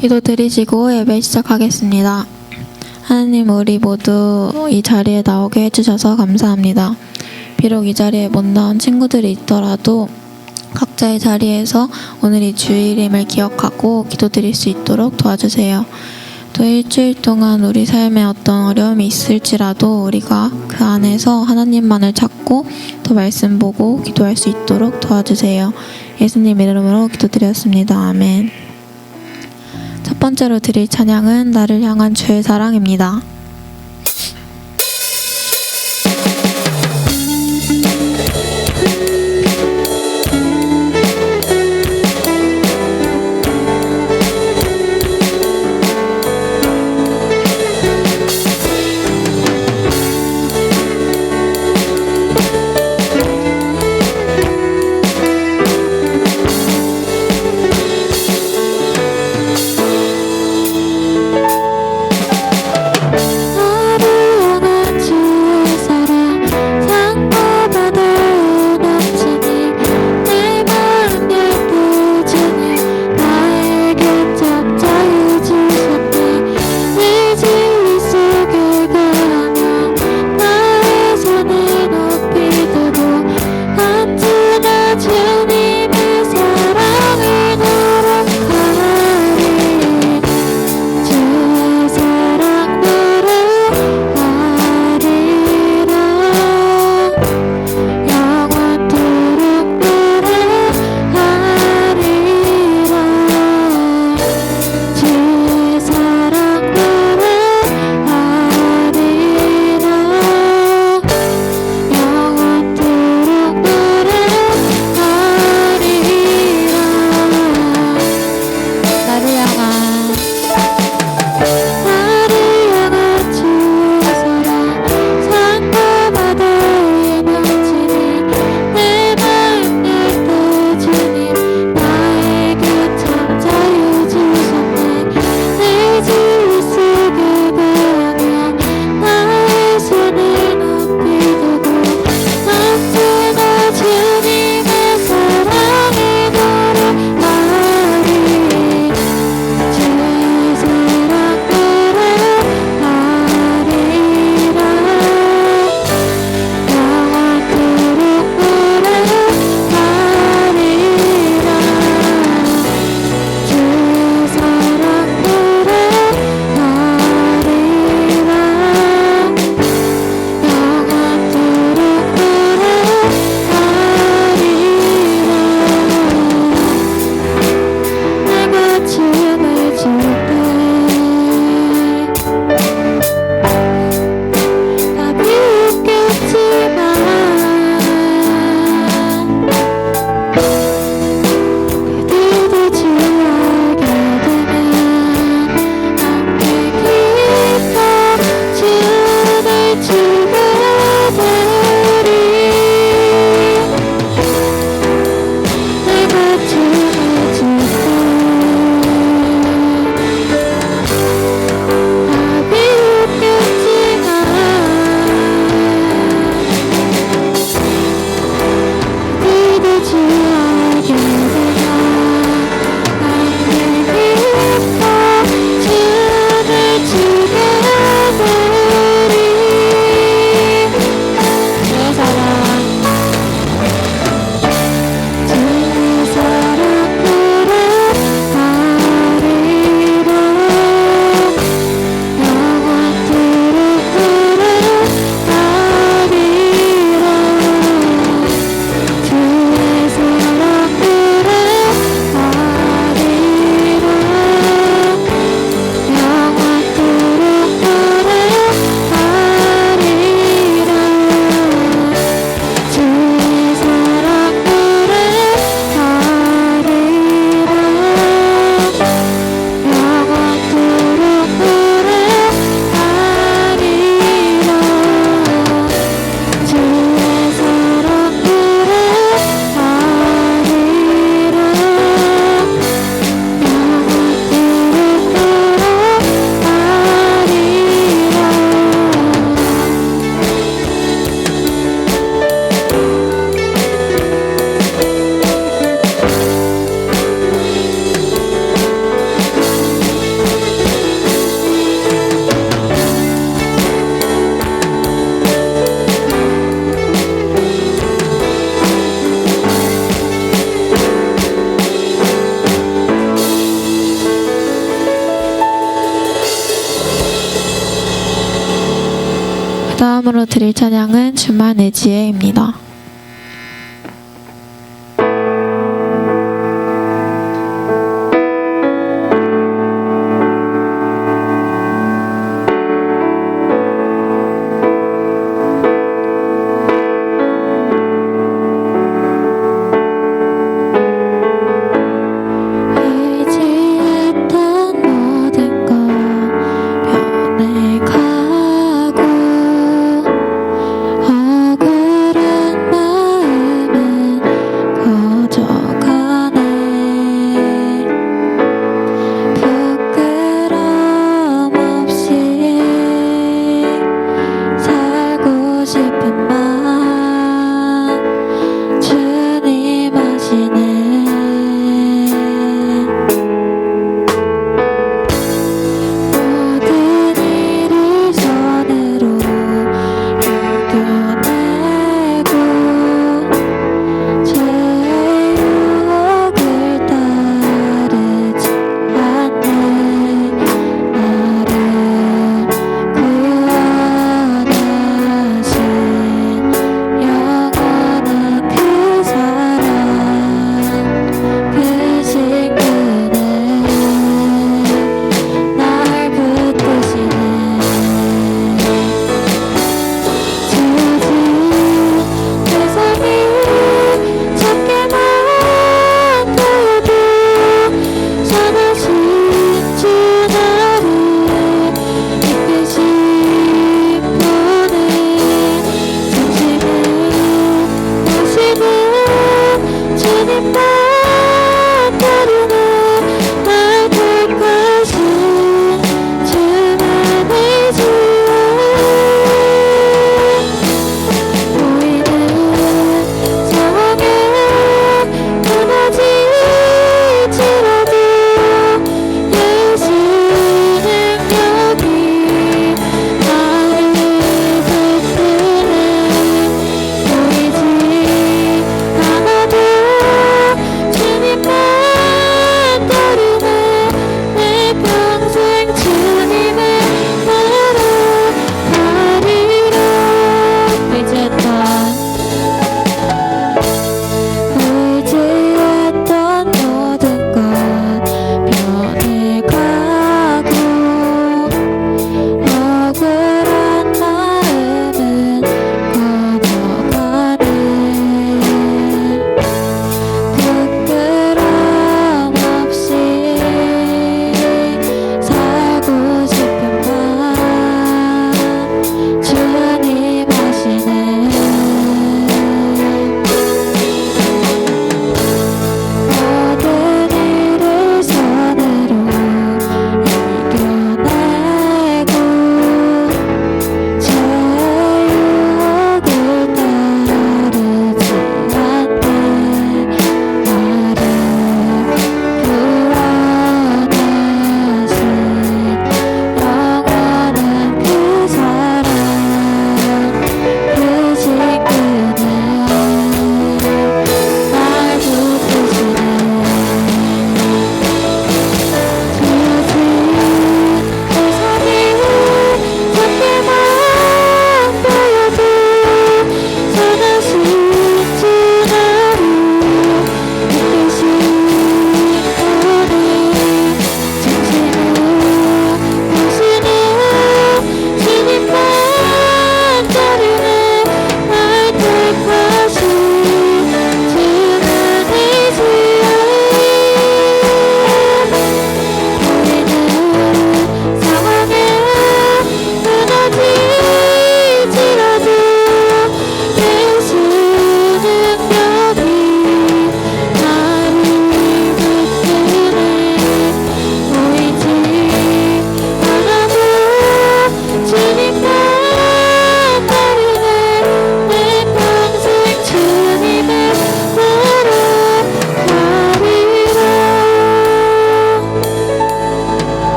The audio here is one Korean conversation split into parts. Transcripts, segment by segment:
기도 드리시고 예배 시작하겠습니다. 하나님, 우리 모두 이 자리에 나오게 해주셔서 감사합니다. 비록 이 자리에 못 나온 친구들이 있더라도 각자의 자리에서 오늘이 주일임을 기억하고 기도 드릴 수 있도록 도와주세요. 또 일주일 동안 우리 삶에 어떤 어려움이 있을지라도 우리가 그 안에서 하나님만을 찾고 또 말씀 보고 기도할 수 있도록 도와주세요. 예수님 이름으로 기도드렸습니다. 아멘. 첫 번째로 드릴 찬양은 나를 향한 주의 사랑입니다. 드릴 찬양은 주만 내 지혜입니다. 의지했던 모든 것 변해가고 억울한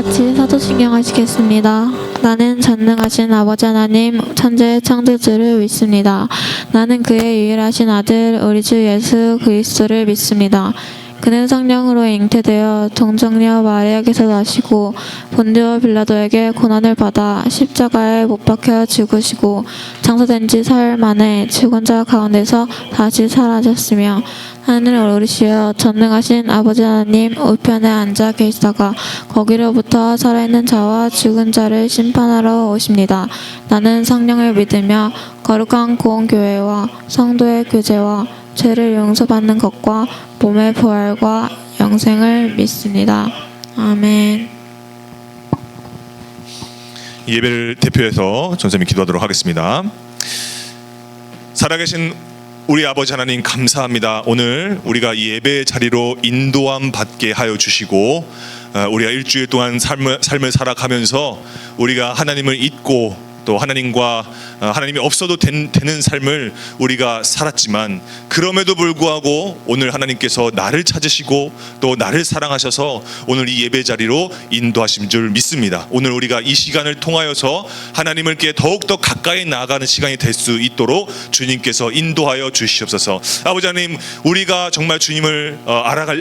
같이 사도신경 하시겠습니다. 나는 전능하신 아버지 하나님 천지의 창조주를 믿습니다. 나는 그의 유일하신 아들 우리 주 예수 그리스도를 믿습니다. 그는 성령으로 잉태되어 동정녀 마리아에게서 나시고 본디오 빌라도에게 고난을 받아 십자가에 못 박혀 죽으시고 장사된 지 사흘 만에 죽은 자 가운데서 다시 살아나셨으며 하늘 오르시어 전능하신 아버지 하나님 우편에 앉아 계시다가 거기로부터 살아있는 자와 죽은 자를 심판하러 오십니다. 나는 성령을 믿으며 거룩한 공교회와 성도의 교제와 죄를 용서받는 것과 몸의 부활과 영생을 믿습니다. 아멘. 이 예배를 대표해서 전쌤이 기도하도록 하겠습니다. 살아계신 우리 아버지 하나님 감사합니다. 오늘 우리가 이 예배 자리로 인도함 받게 하여 주시고 우리가 일주일 동안 삶을 살아가면서 우리가 하나님을 잊고 또 하나님과 하나님이 없어도 되는 삶을 우리가 살았지만 그럼에도 불구하고 오늘 하나님께서 나를 찾으시고 또 나를 사랑하셔서 오늘 이 예배 자리로 인도하신 줄 믿습니다. 오늘 우리가 이 시간을 통하여서 하나님께 더욱더 가까이 나아가는 시간이 될 수 있도록 주님께서 인도하여 주시옵소서. 아버지 하나님, 우리가 정말 주님을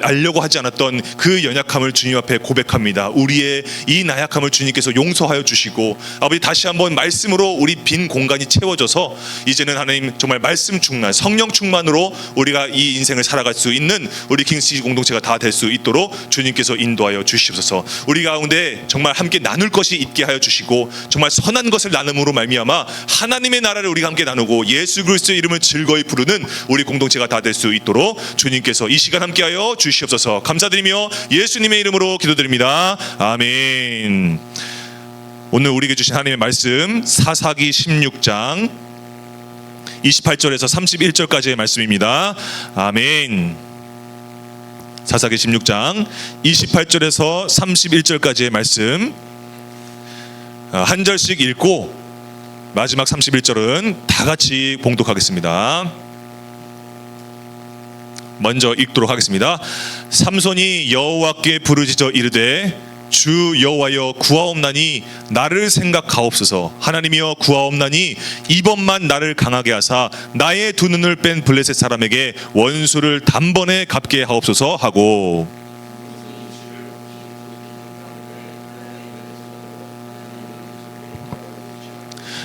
알려고 하지 않았던 그 연약함을 주님 앞에 고백합니다. 우리의 이 나약함을 주님께서 용서하여 주시고 아버지 다시 한번 말씀으로 우리 빈 공간이 채워져서 이제는 하나님 정말 말씀 충만 성령 충만으로 우리가 이 인생을 살아갈 수 있는 우리 킹스지 공동체가 다 될 수 있도록 주님께서 인도하여 주시옵소서. 우리 가운데 정말 함께 나눌 것이 있게 하여 주시고 정말 선한 것을 나눔으로 말미암아 하나님의 나라를 우리가 함께 나누고 예수 그리스도의 이름을 즐거이 부르는 우리 공동체가 다 될 수 있도록 주님께서 이 시간 함께하여 주시옵소서. 감사드리며 예수님의 이름으로 기도드립니다. 아멘. 오늘 우리에게 주신 하나님의 말씀 사사기 16장 28절에서 31절까지의 말씀입니다. 아멘. 사사기 16장 28절에서 31절까지의 말씀 한 절씩 읽고 마지막 31절은 다 같이 봉독하겠습니다. 먼저 읽도록 하겠습니다. 삼손이 여호와께 부르짖어 이르되 주 여호와여 구하옵나니 나를 생각하옵소서. 하나님이여 구하옵나니 이번만 나를 강하게 하사 나의 두 눈을 뺀 블레셋 사람에게 원수를 단번에 갚게 하옵소서 하고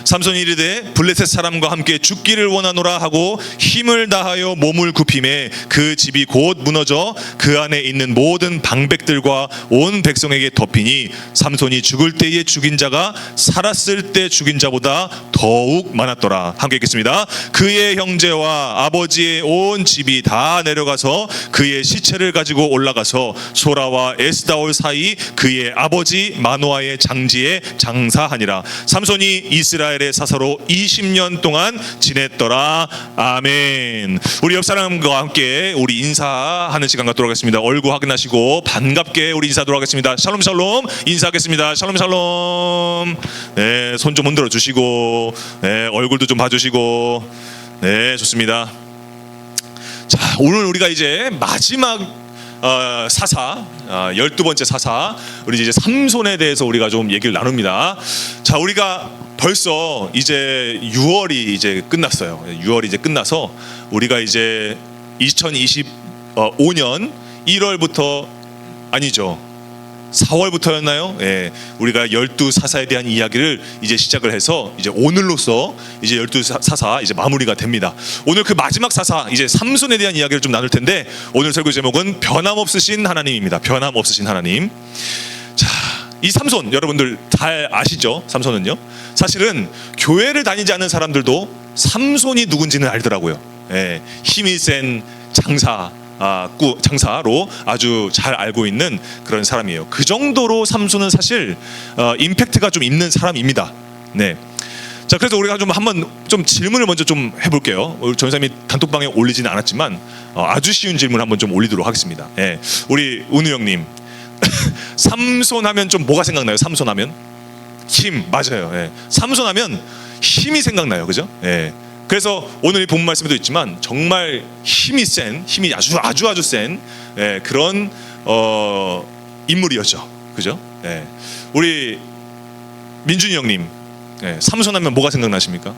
삼손이 이르되 블레셋 사람과 함께 죽기를 원하노라 하고 힘을 다하여 몸을 굽히매 그 집이 곧 무너져 그 안에 있는 모든 방백들과 온 백성에게 덮이니 삼손이 죽을 때에 죽인 자가 살았을 때 죽인 자보다 더욱 많았더라. 함께 읽겠습니다. 그의 형제와 아버지의 온 집이 다 내려가서 그의 시체를 가지고 올라가서 소라와 에스다올 사이 그의 아버지 마노아의 장지에 장사하니라. 삼손이 이스라엘 사사로 20년 동안 지냈더라. 아멘. 우리 옆 사람과 함께 우리 인사하는 시간 갖도록 하겠습니다. 얼굴 확인하시고 반갑게 우리 인사하도록 하겠습니다. 샬롬 샬롬 인사하겠습니다. 샬롬 샬롬. 네, 손 좀 흔들어 주시고 네, 얼굴도 좀 봐주시고 네, 좋습니다. 자, 오늘 우리가 이제 마지막 사사 12번째 사사 우리 이제 삼손에 대해서 우리가 좀 얘기를 나눕니다. 자, 우리가 벌써 이제 6월이 이제 끝났어요. 6월이 이제 끝나서 우리가 이제 2025년 1월부터 아니죠. 4월부터였나요? 예, 우리가 12사사에 대한 이야기를 이제 시작을 해서 이제 오늘로써 이제 12사사 이제 마무리가 됩니다. 오늘 그 마지막 사사 이제 삼손에 대한 이야기를 좀 나눌 텐데 오늘 설교 제목은 변함없으신 하나님입니다. 변함없으신 하나님. 자, 이 삼손 여러분들 잘 아시죠? 삼손은요. 사실은 교회를 다니지 않는 사람들도 삼손이 누군지는 알더라고요. 예, 힘이 센 장사로 아주 잘 알고 있는 그런 사람이에요. 그 정도로 삼손은 사실 임팩트가 좀 있는 사람입니다. 네. 자, 그래서 우리가 좀 한번 좀 질문을 먼저 좀 해볼게요. 우리 전사님이 단톡방에 올리지는 않았지만 아주 쉬운 질문 한번 좀 올리도록 하겠습니다. 예, 우리 은우 형님. 삼손하면 좀 뭐가 생각나요? 삼손하면 힘. 맞아요. 예. 삼손하면 힘이 생각나요. 그죠? 예. 그래서 오늘 이 본문 말씀에도 있지만 정말 힘이 아주 센 예, 그런 인물이었죠. 그죠? 우리 민준이 형님, 삼손 하면 뭐가 생각나십니까?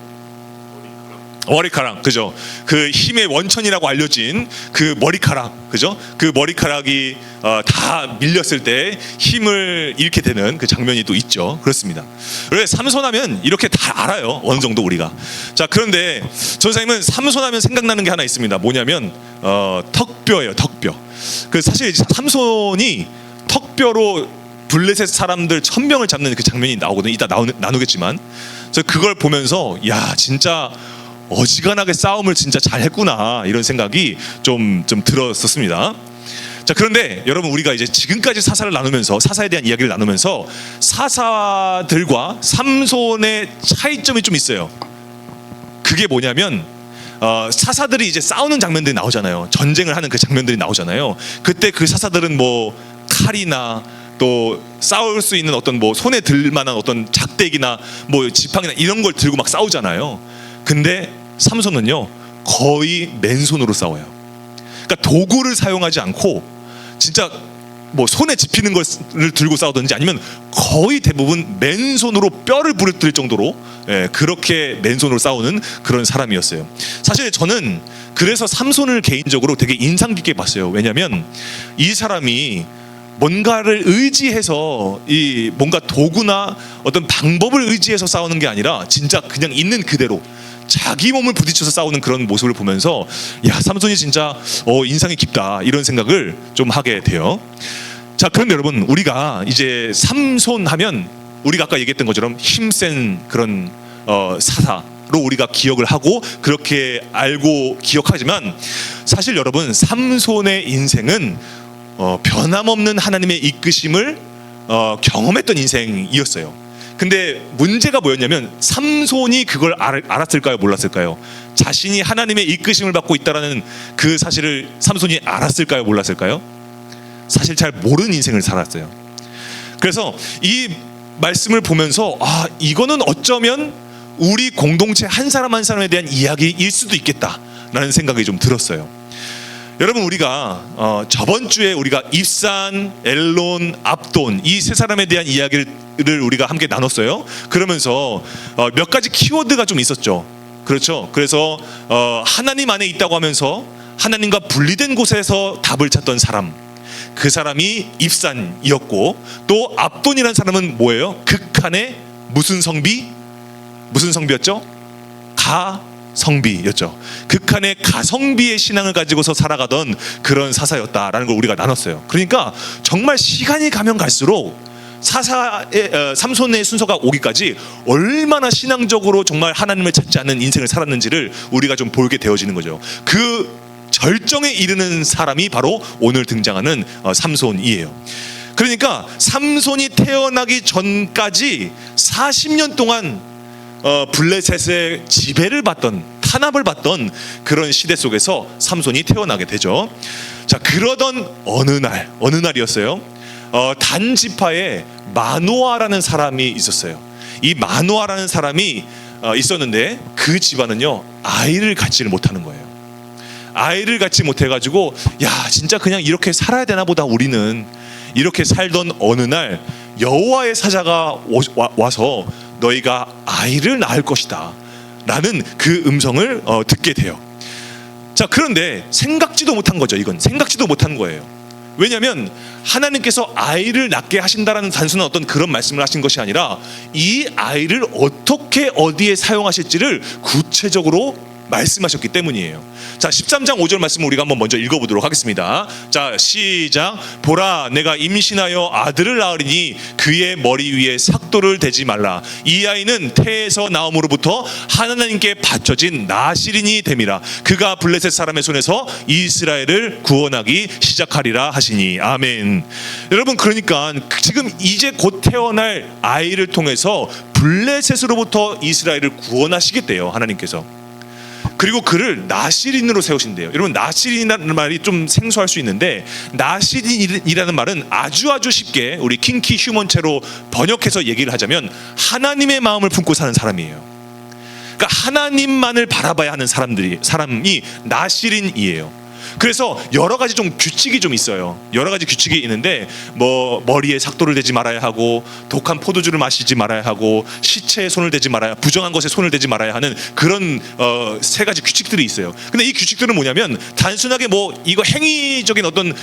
머리카락, 그죠? 그 힘의 원천이라고 알려진 그 머리카락, 그죠? 그 머리카락이 다 밀렸을 때 힘을 잃게 되는 그 장면이 또 있죠. 그렇습니다. 그래 삼손하면 이렇게 다 알아요. 어느 정도 우리가. 자, 그런데 전사님은 삼손하면 생각나는 게 하나 있습니다. 뭐냐면 턱뼈예요. 턱뼈. 그 사실 삼손이 턱뼈로 블레셋 사람들 1000명을 잡는 그 장면이 나오거든요. 이따 나누겠지만, 그래서 그걸 보면서 야 진짜 어지간하게 싸움을 진짜 잘했구나 이런 생각이 좀 들었었습니다. 자, 그런데 여러분 우리가 이제 지금까지 사사를 나누면서 사사에 대한 이야기를 나누면서 사사들과 삼손의 차이점이 좀 있어요. 그게 뭐냐면 사사들이 이제 싸우는 장면들이 나오잖아요. 전쟁을 하는 그 장면들이 나오잖아요. 그때 그 사사들은 뭐 칼이나 또 싸울 수 있는 어떤 뭐 손에 들 만한 어떤 작대기나 뭐 지팡이나 이런 걸 들고 막 싸우잖아요. 근데 삼손은요 거의 맨손으로 싸워요. 그러니까 도구를 사용하지 않고 진짜 뭐 손에 집히는 것을 들고 싸우든지 아니면 거의 대부분 맨손으로 뼈를 부러뜨릴 정도로 그렇게 맨손으로 싸우는 그런 사람이었어요. 사실 저는 그래서 삼손을 개인적으로 되게 인상 깊게 봤어요. 왜냐하면 이 사람이 뭔가를 의지해서 이 뭔가 도구나 어떤 방법을 의지해서 싸우는 게 아니라 진짜 그냥 있는 그대로 자기 몸을 부딪혀서 싸우는 그런 모습을 보면서 야 삼손이 진짜 인상이 깊다 이런 생각을 좀 하게 돼요. 자, 그런데 여러분 우리가 이제 삼손 하면 우리가 아까 얘기했던 것처럼 힘센 그런 사사로 우리가 기억을 하고 그렇게 알고 기억하지만 사실 여러분 삼손의 인생은 변함없는 하나님의 이끄심을 경험했던 인생이었어요. 근데 문제가 뭐였냐면 삼손이 그걸 알았을까요? 몰랐을까요? 자신이 하나님의 이끄심을 받고 있다는 그 사실을 삼손이 알았을까요? 몰랐을까요? 사실 잘 모르는 인생을 살았어요. 그래서 이 말씀을 보면서 이거는 어쩌면 우리 공동체 한 사람 한 사람에 대한 이야기일 수도 있겠다라는 생각이 좀 들었어요. 여러분 우리가 저번 주에 우리가 입산, 엘론, 압돈 이 세 사람에 대한 이야기를 우리가 함께 나눴어요. 그러면서 몇 가지 키워드가 좀 있었죠. 그렇죠. 그래서 하나님 안에 있다고 하면서 하나님과 분리된 곳에서 답을 찾던 사람, 그 사람이 입산이었고, 또 압돈이라는 사람은 뭐예요? 극한의 무슨 성비였죠? 가성비였죠. 극한의 가성비의 신앙을 가지고서 살아가던 그런 사사였다라는 걸 우리가 나눴어요. 그러니까 정말 시간이 가면 갈수록 삼손의 순서가 오기까지 얼마나 신앙적으로 정말 하나님을 찾지 않는 인생을 살았는지를 우리가 좀 보게 되어지는 거죠. 그 절정에 이르는 사람이 바로 오늘 등장하는 삼손이에요. 그러니까 삼손이 태어나기 전까지 40년 동안 블레셋의 지배를 받던, 탄압을 받던 그런 시대 속에서 삼손이 태어나게 되죠. 자, 그러던 어느 날이었어요. 단 지파에 마노아라는 사람이 있었어요. 이 마노아라는 사람이 있었는데 그 집안은요 아이를 갖지를 못하는 거예요. 아이를 갖지 못해가지고 야 진짜 그냥 이렇게 살아야 되나 보다 우리는, 이렇게 살던 어느 날 여호와의 사자가 와서 너희가 아이를 낳을 것이다 라는 그 음성을 듣게 돼요. 자, 그런데 생각지도 못한 거죠. 이건 생각지도 못한 거예요. 왜냐하면 하나님께서 아이를 낳게 하신다라는 단순한 어떤 그런 말씀을 하신 것이 아니라 이 아이를 어떻게 어디에 사용하실지를 구체적으로 말씀하셨기 때문이에요. 자, 13장 5절 말씀을 우리가 한번 먼저 읽어보도록 하겠습니다. 자, 시작. 보라, 내가 임신하여 아들을 낳으리니 그의 머리 위에 삭도를 대지 말라. 이 아이는 태에서 나옴으로부터 하나님께 바쳐진 나시린이 됨이라. 그가 블레셋 사람의 손에서 이스라엘을 구원하기 시작하리라 하시니. 아멘. 여러분, 그러니까 지금 이제 곧 태어날 아이를 통해서 블레셋으로부터 이스라엘을 구원하시겠대요, 하나님께서. 그리고 그를 나시린으로 세우신대요. 여러분, 나시린이라는 말이 좀 생소할 수 있는데, 나시린이라는 말은 아주 쉽게 우리 킹키 휴먼체로 번역해서 얘기를 하자면 하나님의 마음을 품고 사는 사람이에요. 그러니까 하나님만을 바라봐야 하는 사람이 나시린이에요. 그래서 여러 가지 좀 규칙이 좀 있어요. 여러 가지 규칙이 있는데 뭐 머리에 삭도를 대지 말아야 하고, 독한 포도주를 마시지 말아야 하고, 시체에 손을 대지 말아야, 부정한 것에 손을 대지 말아야 하는 그런 세 가지 규칙들이 있어요. 근데 이 규칙들은 뭐냐면 단순하게 뭐 이거 행위적인 어떤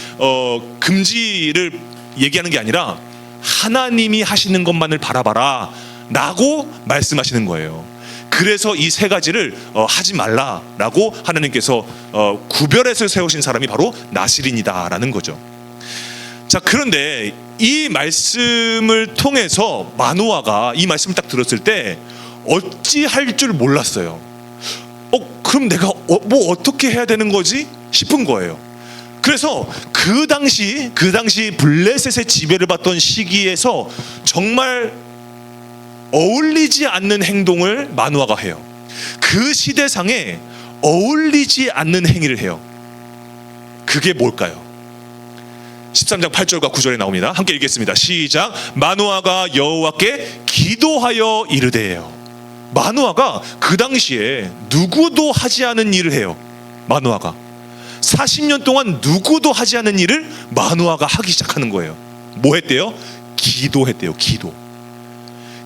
금지를 얘기하는 게 아니라 하나님이 하시는 것만을 바라봐라 라고 말씀하시는 거예요. 그래서 이 세 가지를 하지 말라라고 하나님께서 구별해서 세우신 사람이 바로 나실인이다라는 거죠. 자, 그런데 이 말씀을 통해서 마노아가 이 말씀을 딱 들었을 때 어찌할 줄 몰랐어요. 그럼 내가 뭐 어떻게 해야 되는 거지 싶은 거예요. 그래서 그 당시 블레셋의 지배를 받던 시기에서 정말 어울리지 않는 행동을 마노아가 해요. 그 시대상에 어울리지 않는 행위를 해요. 그게 뭘까요? 13장 8절과 9절에 나옵니다. 함께 읽겠습니다. 시작. 마노아가 여호와께 기도하여 이르되요. 마노아가 그 당시에 누구도 하지 않은 일을 해요. 마노아가 40년 동안 누구도 하지 않은 일을 마노아가 하기 시작하는 거예요. 뭐 했대요? 기도했대요.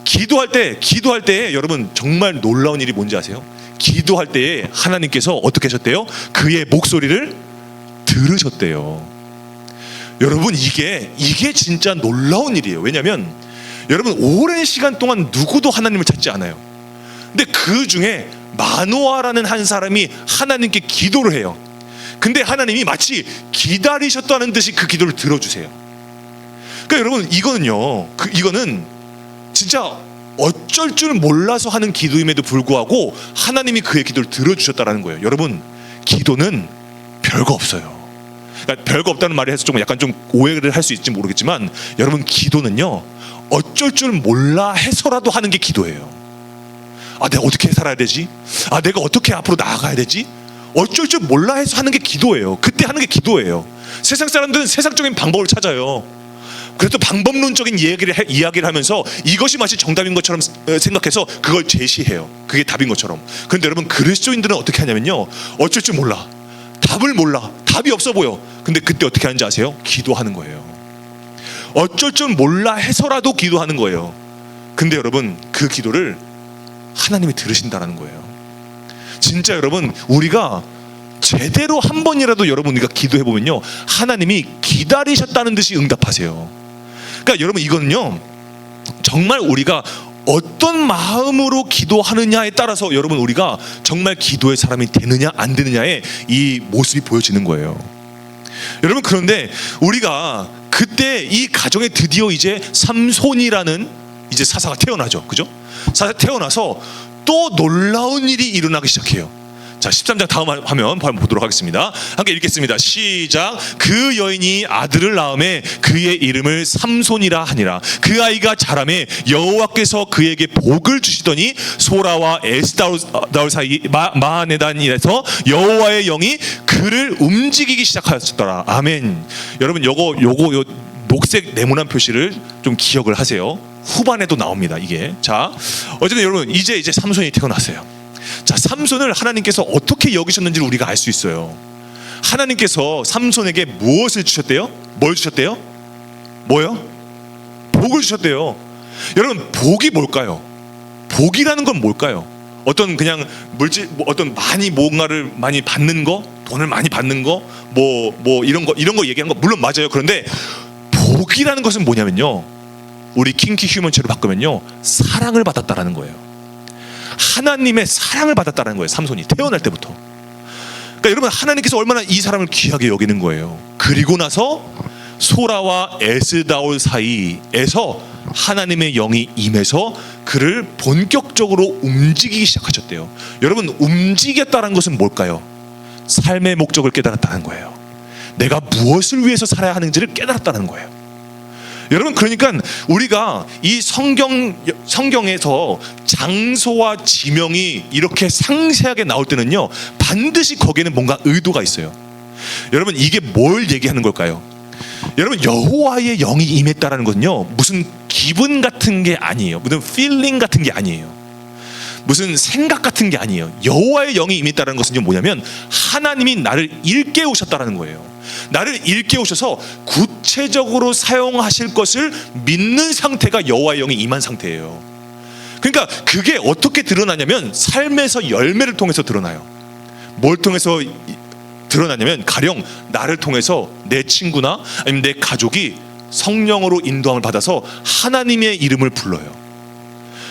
기도할 때에 여러분 정말 놀라운 일이 뭔지 아세요? 기도할 때에 하나님께서 어떻게 하셨대요? 그의 목소리를 들으셨대요. 여러분 이게 진짜 놀라운 일이에요. 왜냐하면 여러분 오랜 시간 동안 누구도 하나님을 찾지 않아요. 근데 그 중에 마노아라는 한 사람이 하나님께 기도를 해요. 근데 하나님이 마치 기다리셨다는 듯이 그 기도를 들어주세요. 그러니까 여러분 이거는 진짜 어쩔 줄 몰라서 하는 기도임에도 불구하고 하나님이 그의 기도를 들어주셨다는 거예요. 여러분 기도는 별거 없어요. 그러니까 별거 없다는 말이 해서 좀 약간 좀 오해를 할 수 있을지 모르겠지만 여러분 기도는요 어쩔 줄 몰라 해서라도 하는 게 기도예요. 내가 어떻게 살아야 되지? 내가 어떻게 앞으로 나아가야 되지? 어쩔 줄 몰라 해서 하는 게 기도예요. 그때 하는 게 기도예요. 세상 사람들은 세상적인 방법을 찾아요. 그래도 방법론적인 이야기를 하면서 이것이 마치 정답인 것처럼 생각해서 그걸 제시해요. 그게 답인 것처럼. 그런데 여러분 그리스도인들은 어떻게 하냐면요 어쩔 줄 몰라, 답을 몰라, 답이 없어 보여. 근데 그때 어떻게 하는지 아세요? 기도하는 거예요. 어쩔 줄 몰라 해서라도 기도하는 거예요. 근데 여러분 그 기도를 하나님이 들으신다는 거예요. 진짜 여러분 우리가 제대로 한 번이라도 여러분 우리가 기도해보면요 하나님이 기다리셨다는 듯이 응답하세요. 그러니까 여러분 이거는요 정말 우리가 어떤 마음으로 기도하느냐에 따라서 여러분 우리가 정말 기도의 사람이 되느냐 안 되느냐의 이 모습이 보여지는 거예요. 여러분 그런데 우리가 그때 이 가정에 드디어 이제 삼손이라는 이제 사사가 태어나죠. 그죠? 사사 태어나서 또 놀라운 일이 일어나기 시작해요. 자 13장 다음 화면 보도록 하겠습니다. 함께 읽겠습니다. 시작. 그 여인이 아들을 낳음에 그의 이름을 삼손이라 하니라. 그 아이가 자라매 여호와께서 그에게 복을 주시더니 소라와 에스다올 사이 마하네단에서 여호와의 영이 그를 움직이기 시작하였더라. 아멘. 여러분 요거 녹색 네모난 표시를 좀 기억을 하세요. 후반에도 나옵니다. 이게 자 어쨌든 여러분 이제 삼손이 태어났어요. 자 삼손을 하나님께서 어떻게 여기셨는지를 우리가 알 수 있어요. 하나님께서 삼손에게 무엇을 주셨대요? 뭘 주셨대요? 뭐요? 복을 주셨대요. 여러분 복이 뭘까요? 복이라는 건 뭘까요? 어떤 그냥 어떤 뭔가를 많이 받는 거, 돈을 많이 받는 거, 뭐 이런 거 얘기한 거 물론 맞아요. 그런데 복이라는 것은 뭐냐면요, 우리 킹키 휴먼체로 바꾸면요, 사랑을 받았다라는 거예요. 하나님의 사랑을 받았다는 거예요. 삼손이 태어날 때부터. 그러니까 여러분 하나님께서 얼마나 이 사람을 귀하게 여기는 거예요. 그리고 나서 소라와 에스다올 사이에서 하나님의 영이 임해서 그를 본격적으로 움직이기 시작하셨대요. 여러분 움직였다는 것은 뭘까요? 삶의 목적을 깨달았다는 거예요. 내가 무엇을 위해서 살아야 하는지를 깨달았다는 거예요. 여러분 그러니까 우리가 이 성경에서 장소와 지명이 이렇게 상세하게 나올 때는요 반드시 거기에는 뭔가 의도가 있어요. 여러분 이게 뭘 얘기하는 걸까요? 여러분 여호와의 영이 임했다라는 것은요 무슨 기분 같은 게 아니에요. 무슨 필링 같은 게 아니에요. 무슨 생각 같은 게 아니에요. 여호와의 영이 임했다는 것은 뭐냐면 하나님이 나를 일깨우셨다는 거예요. 나를 일깨우셔서 구체적으로 사용하실 것을 믿는 상태가 여호와의 영이 임한 상태예요. 그러니까 그게 어떻게 드러나냐면 삶에서 열매를 통해서 드러나요. 뭘 통해서 드러나냐면 가령 나를 통해서 내 친구나 아니면 내 가족이 성령으로 인도함을 받아서 하나님의 이름을 불러요.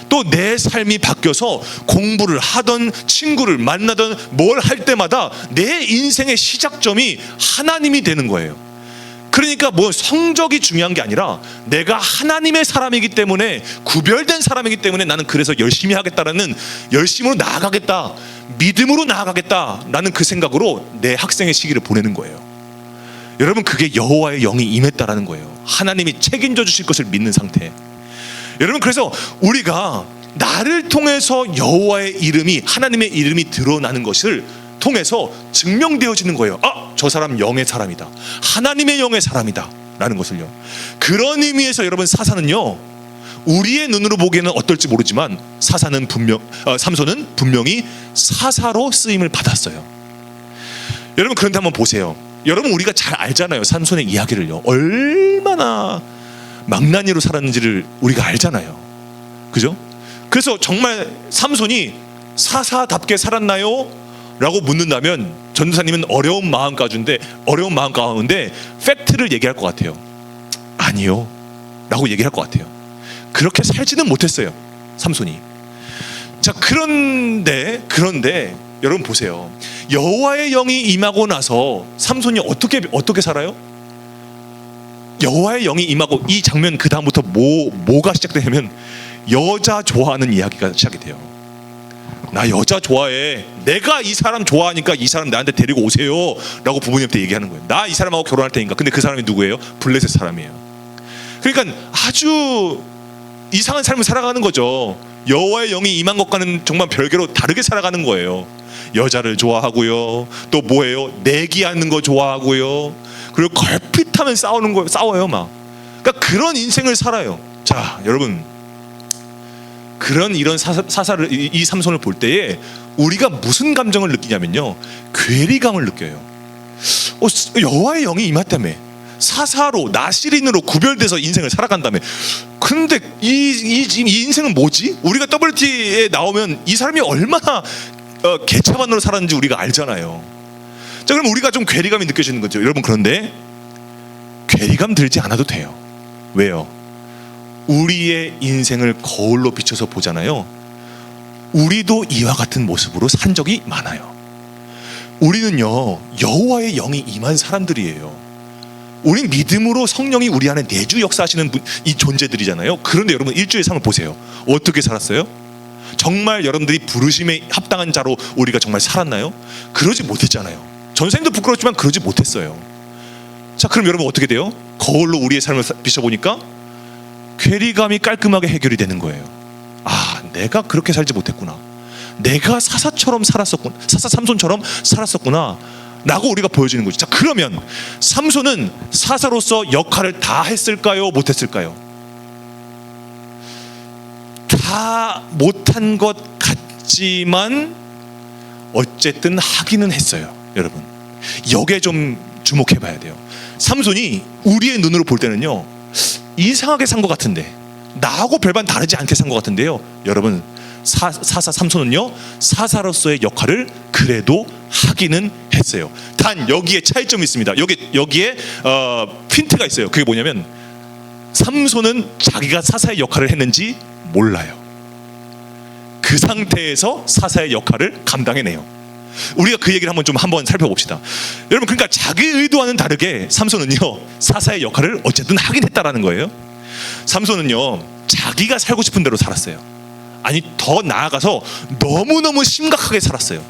또 내 삶이 바뀌어서 공부를 하던 친구를 만나던 뭘 할 때마다 내 인생의 시작점이 하나님이 되는 거예요. 그러니까 뭐 성적이 중요한 게 아니라 내가 하나님의 사람이기 때문에, 구별된 사람이기 때문에 나는 그래서 열심히 하겠다라는, 열심으로 나아가겠다, 믿음으로 나아가겠다라는 그 생각으로 내 학생의 시기를 보내는 거예요. 여러분, 그게 여호와의 영이 임했다라는 거예요. 하나님이 책임져 주실 것을 믿는 상태. 여러분, 그래서 우리가 나를 통해서 여호와의 이름이, 하나님의 이름이 드러나는 것을 통해서 증명되어지는 거예요. 아, 저 사람 영의 사람이다, 하나님의 영의 사람이다 라는 것을요. 그런 의미에서 여러분, 사사는요, 우리의 눈으로 보기에는 어떨지 모르지만 삼손은 분명히 사사로 쓰임을 받았어요. 여러분, 그런데 한번 보세요. 여러분, 우리가 잘 알잖아요. 삼손의 이야기를요. 얼마나 망나니로 살았는지를 우리가 알잖아요. 그죠? 그래서 정말 삼손이 사사답게 살았나요? 라고 묻는다면 전도사님은 어려운 마음 가운데 팩트를 얘기할 것 같아요. 아니요 라고 얘기할 것 같아요. 그렇게 살지는 못했어요, 삼손이. 자, 그런데 여러분 보세요. 여호와의 영이 임하고 나서 삼손이 어떻게 살아요? 여호와의 영이 임하고 이 장면 그 다음부터 뭐가 시작되냐면 여자 좋아하는 이야기가 시작이 돼요. 나 여자 좋아해, 내가 이 사람 좋아하니까 이 사람 나한테 데리고 오세요 라고 부모님한테 얘기하는 거예요. 나 이 사람하고 결혼할 테니까. 근데 그 사람이 누구예요? 블레셋 사람이에요. 그러니까 아주 이상한 삶을 살아가는 거죠. 여호와의 영이 임한 것과는 정말 별개로 다르게 살아가는 거예요. 여자를 좋아하고요, 또 뭐예요? 내기하는 거 좋아하고요, 그리고 걸핏하면 싸워요 막. 그러니까 그런 인생을 살아요. 자, 여러분, 이런 사사를, 이 삼손을 볼 때에 우리가 무슨 감정을 느끼냐면요, 괴리감을 느껴요. 여호와의 영이 임했다며, 사사로 나시린으로 구별돼서 인생을 살아간다며. 근데 이 인생은 뭐지? 우리가 WT에 나오면 이 사람이 얼마나 개차반으로 살았는지 우리가 알잖아요. 자, 그럼 우리가 좀 괴리감이 느껴지는 거죠. 여러분, 그런데 괴리감 들지 않아도 돼요. 왜요? 우리의 인생을 거울로 비춰서 보잖아요. 우리도 이와 같은 모습으로 산 적이 많아요. 우리는요, 여호와의 영이 임한 사람들이에요. 우린 믿음으로 성령이 우리 안에 내주 역사하시는 이 존재들이잖아요. 그런데 여러분, 일주의 삶을 보세요. 어떻게 살았어요? 정말 여러분들이 부르심에 합당한 자로 우리가 정말 살았나요? 그러지 못했잖아요. 전생도 부끄럽지만 그러지 못했어요. 자, 그럼 여러분 어떻게 돼요? 거울로 우리의 삶을 비춰보니까 괴리감이 깔끔하게 해결이 되는 거예요. 아, 내가 그렇게 살지 못했구나, 내가 사사처럼 살았었구나, 사사 삼손처럼 살았었구나 라고 우리가 보여지는 거죠. 자, 그러면 삼손은 사사로서 역할을 다 했을까요? 못했을까요? 다 못한 것 같지만 어쨌든 하기는 했어요. 여러분, 여기에 좀 주목해 봐야 돼요. 삼손이 우리의 눈으로 볼 때는요, 이상하게 산 것 같은데, 나하고 별반 다르지 않게 산 것 같은데요, 여러분, 사사 삼손은요, 사사로서의 역할을 그래도 하기는 했어요. 단 여기에 차이점이 있습니다. 여기에 핀트가 있어요. 그게 뭐냐면 삼손은 자기가 사사의 역할을 했는지 몰라요. 그 상태에서 사사의 역할을 감당해내요. 우리가 그 얘기를 한번 살펴봅시다. 여러분, 그러니까 자기 의도와는 다르게 삼손은요, 사사의 역할을 어쨌든 하긴 했다라는 거예요. 삼손은요, 자기가 살고 싶은 대로 살았어요. 아니, 더 나아가서 너무너무 심각하게 살았어요.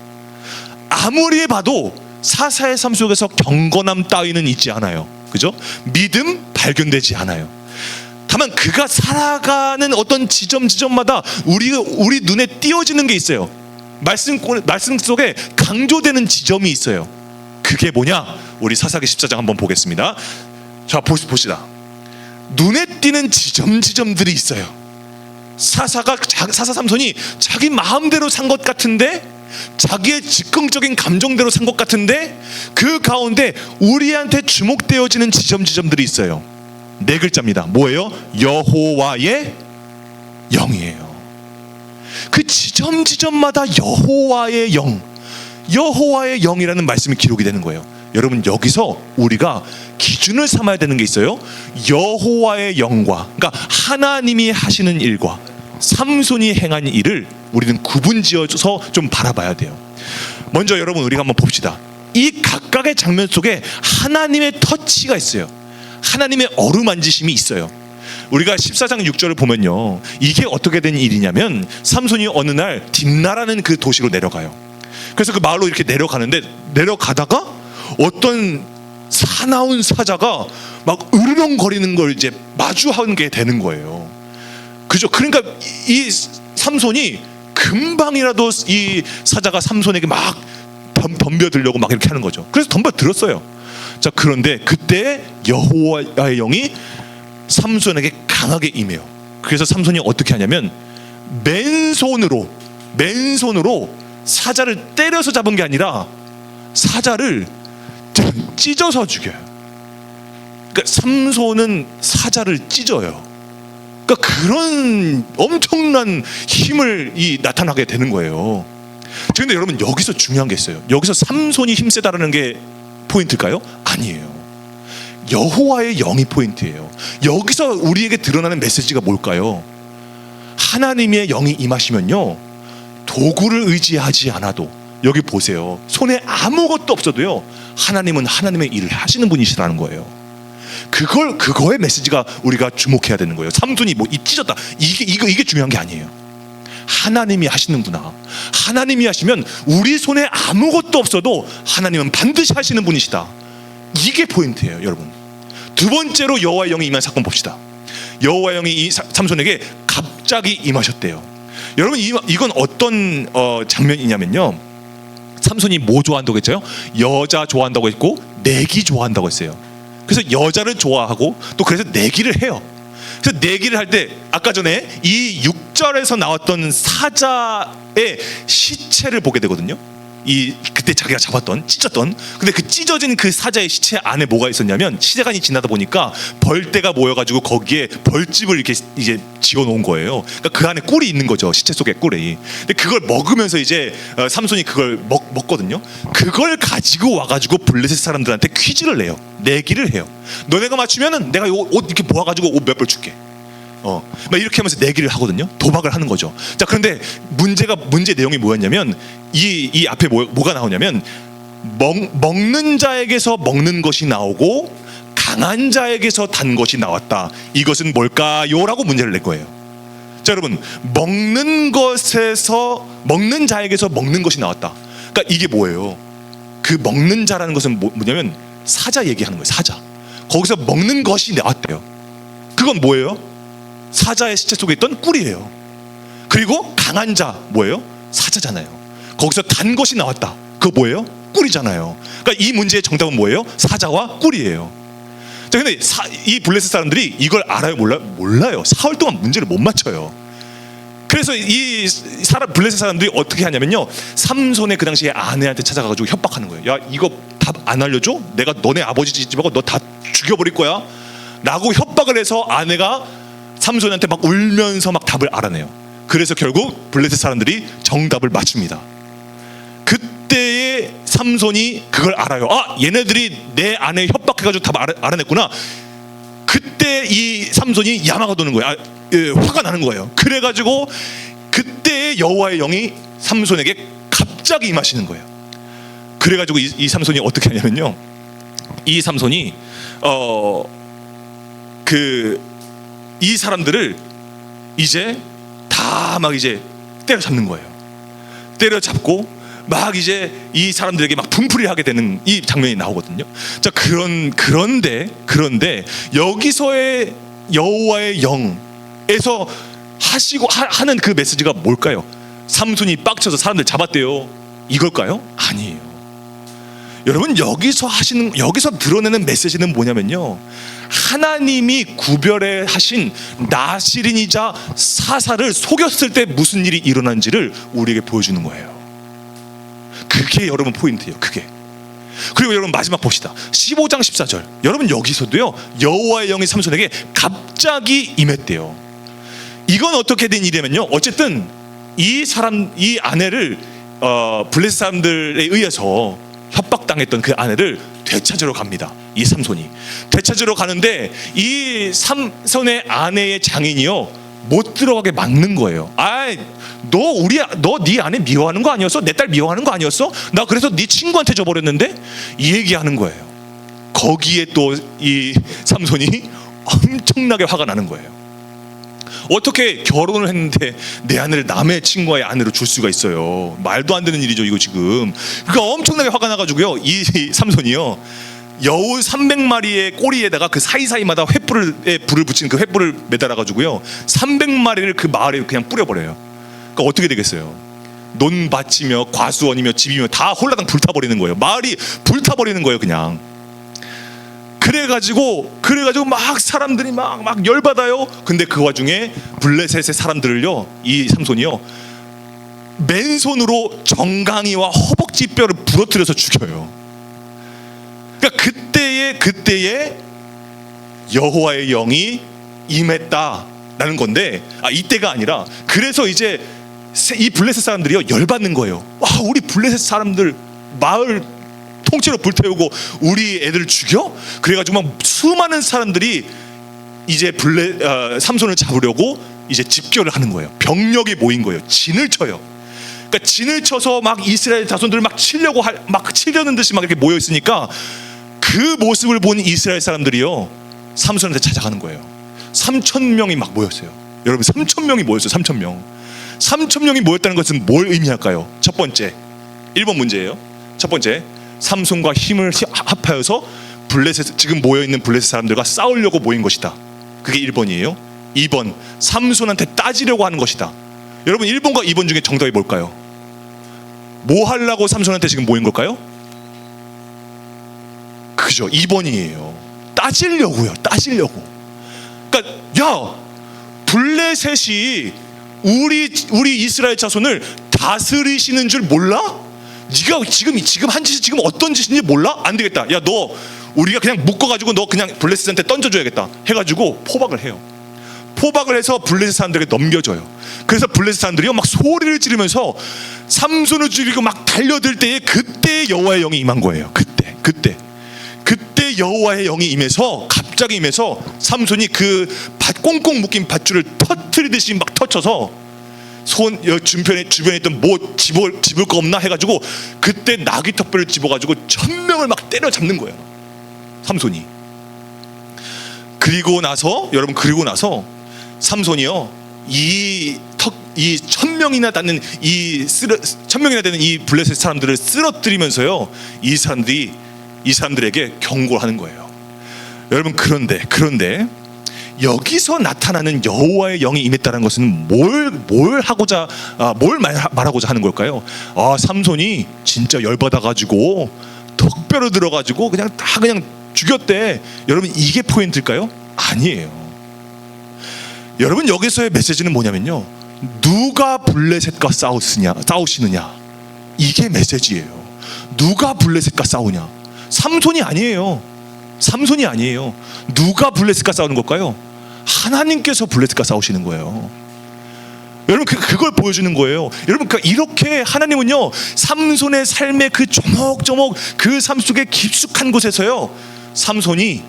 아무리 봐도 사사의 삶 속에서 경건함 따위는 있지 않아요. 그죠? 믿음 발견되지 않아요. 다만 그가 살아가는 어떤 지점마다 우리 눈에 띄어지는 게 있어요. 말씀 속에 강조되는 지점이 있어요. 그게 뭐냐? 우리 사사기 14장 한번 보겠습니다. 자, 보시다. 눈에 띄는 지점들이 있어요. 사사 삼손이 자기 마음대로 산 것 같은데, 자기의 즉흥적인 감정대로 산 것 같은데, 그 가운데 우리한테 주목되어지는 지점들이 있어요. 4글자입니다. 뭐예요? 여호와의 영이에요. 그 지점마다 여호와의 영, 여호와의 영이라는 말씀이 기록이 되는 거예요. 여러분, 여기서 우리가 기준을 삼아야 되는 게 있어요. 여호와의 영과, 그러니까 하나님이 하시는 일과 삼손이 행한 일을 우리는 구분지어서 좀 바라봐야 돼요. 먼저 여러분, 우리가 한번 봅시다. 이 각각의 장면 속에 하나님의 터치가 있어요. 하나님의 어루만지심이 있어요. 우리가 14장 6절을 보면요, 이게 어떻게 된 일이냐면, 삼손이 어느 날 딥나라는 그 도시로 내려가요. 그래서 그 마을로 이렇게 내려가는데, 내려가다가 어떤 사나운 사자가 막 으르렁거리는 걸 이제 마주하게 되는 거예요. 그죠? 그러니까 이 삼손이 금방이라도 이 사자가 삼손에게 막 덤벼들려고 막 이렇게 하는 거죠. 그래서 덤벼들었어요. 자, 그런데 그때 여호와의 영이 삼손에게 강하게 임해요. 그래서 삼손이 어떻게 하냐면 맨손으로 사자를 때려서 잡은 게 아니라 사자를 찢어서 죽여요. 그러니까 삼손은 사자를 찢어요. 그러니까 그런 엄청난 힘을 나타나게 되는 거예요. 그런데 여러분, 여기서 중요한 게 있어요. 여기서 삼손이 힘세다라는 게 포인트일까요? 아니에요. 여호와의 영이 포인트예요. 여기서 우리에게 드러나는 메시지가 뭘까요? 하나님의 영이 임하시면요, 도구를 의지하지 않아도, 여기 보세요, 손에 아무것도 없어도요, 하나님은 하나님의 일을 하시는 분이시라는 거예요. 그거의 메시지가 우리가 주목해야 되는 거예요. 삼손이 뭐 찢었다, 이게 중요한 게 아니에요. 하나님이 하시는구나. 하나님이 하시면 우리 손에 아무것도 없어도 하나님은 반드시 하시는 분이시다. 이게 포인트예요, 여러분. 두 번째로 여호와의 영이 임한 사건 봅시다. 여호와의 영이 이 삼손에게 갑자기 임하셨대요. 여러분, 이건 어떤 장면이냐면요, 삼손이 뭐 좋아한다고 했죠? 여자 좋아한다고 했고 내기 좋아한다고 했어요. 그래서 여자를 좋아하고 또 그래서 내기를 해요. 그래서 내기를 할 때 아까 전에 이 6절에서 나왔던 사자의 시체를 보게 되거든요. 그때 자기가 잡았던, 찢었던, 근데 그 찢어진 그 사자의 시체 안에 뭐가 있었냐면, 시간이 지나다 보니까 벌떼가 모여가지고 거기에 벌집을 이렇게 이제 지어놓은 거예요. 그러니까 그 안에 꿀이 있는 거죠, 시체 속에 꿀이. 근데 그걸 먹으면서 이제 삼손이 그걸 먹거든요. 그걸 가지고 와가지고 블레셋 사람들한테 퀴즈를 내요. 내기를 해요. 너네가 맞추면은 내가 옷 이렇게 모아가지고 옷 몇 벌 줄게. 막 이렇게 하면서 내기를 하거든요. 도박을 하는 거죠. 자, 그런데 문제 내용이 뭐였냐면, 이 앞에 뭐가 나오냐면, 먹는 자에게서 먹는 것이 나오고 강한 자에게서 단 것이 나왔다. 이것은 뭘까요? 라고 문제를 낼 거예요. 자, 여러분, 먹는 자에게서 먹는 것이 나왔다. 그러니까 이게 뭐예요? 그 먹는 자라는 것은 뭐냐면 사자 얘기하는 거예요. 사자. 거기서 먹는 것이 나왔대요. 그건 뭐예요? 사자의 시체 속에 있던 꿀이에요. 그리고 강한 자 뭐예요? 사자잖아요. 거기서 단 것이 나왔다. 그거 뭐예요? 꿀이잖아요. 그러니까 이 문제의 정답은 뭐예요? 사자와 꿀이에요. 자, 근데 이 블레셋 사람들이 이걸 알아요? 몰라요. 사흘 동안 문제를 못 맞춰요. 그래서 블레셋 사람들이 어떻게 하냐면요, 삼손의 그 당시에 아내한테 찾아가가지고 협박하는 거예요. 야, 이거 답 안 알려줘? 내가 너네 아버지 집하고 너 다 죽여버릴 거야 라고 협박을 해서 아내가 삼손한테 막 울면서 막 답을 알아내요. 그래서 결국 블레셋 사람들이 정답을 맞춥니다. 그때의 삼손이 그걸 알아요. 아, 얘네들이 내 아내 협박해가지고 답 알아냈구나. 그때 이 삼손이 야마가 도는 거예요. 화가 나는 거예요. 그래가지고 그때 여호와의 영이 삼손에게 갑자기 임하시는 거예요. 그래가지고 이 삼손이 어떻게 하냐면요, 이 삼손이 이 사람들을 이제 다 막 이제 때려잡는 거예요. 때려잡고 막 이제 이 사람들에게 막 분풀이하게 되는 이 장면이 나오거든요. 자, 그런데 여기서의 여호와의 영에서 하는 그 메시지가 뭘까요? 삼손이 빡쳐서 사람들 잡았대요, 이걸까요? 아니에요. 여러분 여기서 드러내는 메시지는 뭐냐면요, 하나님이 구별해 하신 나실인이자 사사를 속였을 때 무슨 일이 일어난지를 우리에게 보여주는 거예요. 그게 여러분 포인트예요. 그게. 그리고 여러분 마지막 봅시다. 15장 14절. 여러분 여기서도요, 여호와의 영이 삼손에게 갑자기 임했대요. 이건 어떻게 된 일이냐면요, 어쨌든 이 아내를 블레셋 사람들에 의해서 협박당했던 그 아내를 되찾으러 갑니다. 이 삼손이 되찾으러 가는데 이 삼손의 아내의 장인이요, 못 들어가게 막는 거예요. 너 네 아내 미워하는 거 아니었어? 내 딸 미워하는 거 아니었어? 나 그래서 네 친구한테 줘버렸는데? 이 얘기하는 거예요. 거기에 또 이 삼손이 엄청나게 화가 나는 거예요. 어떻게 결혼을 했는데 내 아내를 남의 친구의 아내로 줄 수가 있어요? 말도 안 되는 일이죠, 이거 지금. 그러니까 엄청나게 화가 나가지고요, 이 삼손이요, 여우 300마리의 꼬리에다가 그 사이사이마다 횃불에 불을 붙이는 그 횃불을 매달아가지고요, 300마리를 그 마을에 그냥 뿌려버려요. 그러니까 어떻게 되겠어요? 논밭이며 과수원이며 집이며 다 홀라당 불타버리는 거예요. 마을이 불타버리는 거예요, 그냥. 그래가지고 막 사람들이 막 열받아요. 근데 그 와중에 블레셋의 사람들을요, 이 삼손이요, 맨손으로 정강이와 허벅지 뼈를 부러뜨려서 죽여요. 그러니까 그때에 여호와의 영이 임했다라는 건데, 이때가 아니라, 그래서 이제 이 블레셋 사람들이요, 열받는 거예요. 우리 블레셋 사람들 마을 통째로 불태우고 우리 애들 죽여? 그래가지고 막 수많은 사람들이 이제 삼손을 잡으려고 이제 집결을 하는 거예요. 병력이 모인 거예요. 진을 쳐요. 그러니까 진을 쳐서 막 이스라엘 자손들을 막 치려는 듯이 막 이렇게 모여 있으니까, 그 모습을 본 이스라엘 사람들이요, 삼손한테 찾아가는 거예요. 3,000명이 막 모였어요. 여러분 3,000명이 모였어요. 3,000명이 모였다는 것은 뭘 의미할까요? 첫 번째, 1번 문제예요. 첫 번째, 삼손과 힘을 합하여서 지금 모여있는 블레셋 사람들과 싸우려고 모인 것이다. 그게 1번이에요. 2번, 삼손한테 따지려고 하는 것이다. 여러분 1번과 2번 중에 정답이 뭘까요? 뭐 하려고 삼손한테 지금 모인 걸까요? 그죠, 2번이에요. 따지려고요. 그러니까 블레셋이 우리 이스라엘 자손을 다스리시는 줄 몰라? 네가 지금 한 짓이 지금 어떤 짓인지 몰라? 안 되겠다. 너 우리가 그냥 묶어가지고 너 그냥 블레셋한테 던져줘야겠다 해가지고 포박을 해요. 포박을 해서 블레셋 사람들에게 넘겨줘요. 그래서 블레셋 사람들이요, 막 소리를 지르면서 삼손을 죽이고 막 달려들 때에, 그때 여호와의 영이 임한 거예요. 그때 여호와의 영이 임해서, 갑자기 임해서 삼손이 그 꽁꽁 묶인 밧줄을 터트리듯이 막 터쳐서 주변에 있던 뭐 집을 거 없나 해가지고, 그때 나귀 턱뼈를 집어가지고 1,000명을 막 때려잡는 거예요, 삼손이. 그리고 나서 삼손이요, 이 1,000명이나 되는 이 블레셋 사람들을 쓰러뜨리면서요, 이 사람들에게 경고를 하는 거예요. 여러분 그런데 여기서 나타나는 여호와의 영이 임했다는 것은 뭘 말하고자 하는 걸까요? 삼손이 진짜 열받아가지고 턱뼈로 들어가지고 그냥 죽였대. 여러분 이게 포인트일까요? 아니에요. 여러분 여기서의 메시지는 뭐냐면요, 누가 블레셋과 싸우시느냐, 이게 메시지예요. 누가 블레셋과 싸우냐? 삼손이 아니에요. 누가 블레셋과 싸우는 걸까요? 하나님께서 블레셋과 싸우시는 거예요. 여러분 그걸 보여주는 거예요. 여러분 이렇게 하나님은요, 삼손의 삶의 그 조목조목 그 삶 속에 깊숙한 곳에서요, 삼손이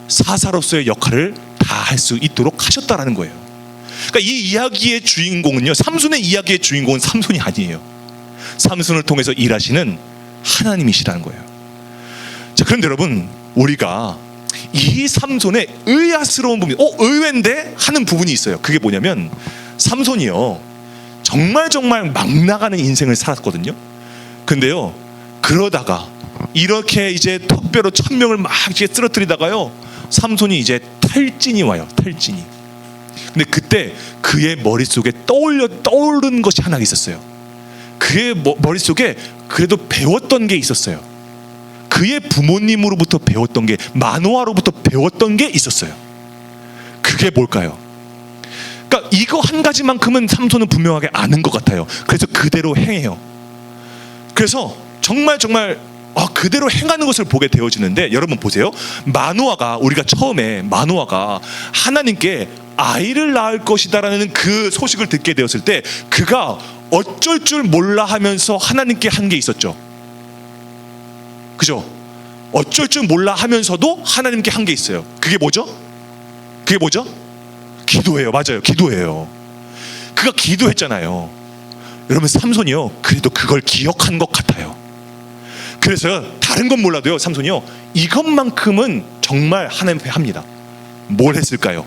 사사로서의 역할을 다 할 수 있도록 하셨다라는 거예요. 그러니까 이 이야기의 주인공은요, 삼손의 이야기의 주인공은 삼손이 아니에요. 삼손을 통해서 일하시는 하나님이시라는 거예요. 자, 그런데 여러분, 우리가 이 삼손의 의아스러운 부분, 의외인데 하는 부분이 있어요. 그게 뭐냐면, 삼손이요, 정말 막 나가는 인생을 살았거든요. 근데요, 그러다가 이렇게 이제 턱뼈로 1,000명을 막 이제 쓰러뜨리다가요, 삼손이 이제 탈진이 와요. 탈진이. 근데 그때 그의 머릿속에 떠오른 것이 하나 있었어요. 그의 머릿속에 그래도 배웠던 게 있었어요. 그의 부모님으로부터 배웠던 게, 마노아로부터 배웠던 게 있었어요. 그게 뭘까요? 그러니까 이거 한 가지만큼은 삼손은 분명하게 아는 것 같아요. 그래서 그대로 행해요. 그래서 정말 그대로 행하는 것을 보게 되어지는데, 여러분 보세요. 우리가 처음에 마노아가 하나님께 아이를 낳을 것이다라는 그 소식을 듣게 되었을 때 그가 어쩔 줄 몰라 하면서 하나님께 한 게 있었죠. 그죠? 어쩔 줄 몰라 하면서도 하나님께 한 게 있어요. 그게 뭐죠? 기도예요. 맞아요. 기도예요. 그가 기도했잖아요. 여러분 삼손이요, 그래도 그걸 기억한 것 같아요. 그래서 다른 건 몰라도요, 삼손이요, 이것만큼은 정말 하나님 앞에 합니다. 뭘 했을까요?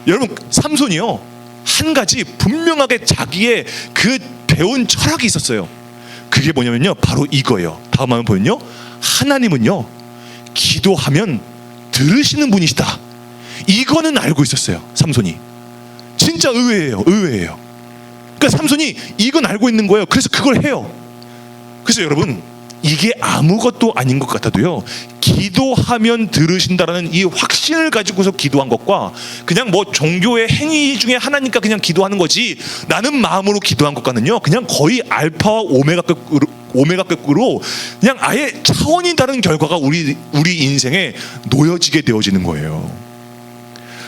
여러분 삼손이요, 한 가지 분명하게 자기의 그 배운 철학이 있었어요. 그게 뭐냐면요, 바로 이거예요. 다음 한번 보면요, 하나님은요 기도하면 들으시는 분이시다. 이거는 알고 있었어요. 삼손이. 진짜 의외예요. 그러니까 삼손이 이건 알고 있는 거예요. 그래서 그걸 해요. 그래서 여러분, 이게 아무것도 아닌 것 같아도요, 기도하면 들으신다라는 이 확신을 가지고서 기도한 것과 그냥 뭐 종교의 행위 중에 하나니까 그냥 기도하는 거지 라는 마음으로 기도한 것과는요, 그냥 거의 알파와 오메가급으로 그냥 아예 차원이 다른 결과가 우리 인생에 놓여지게 되어지는 거예요.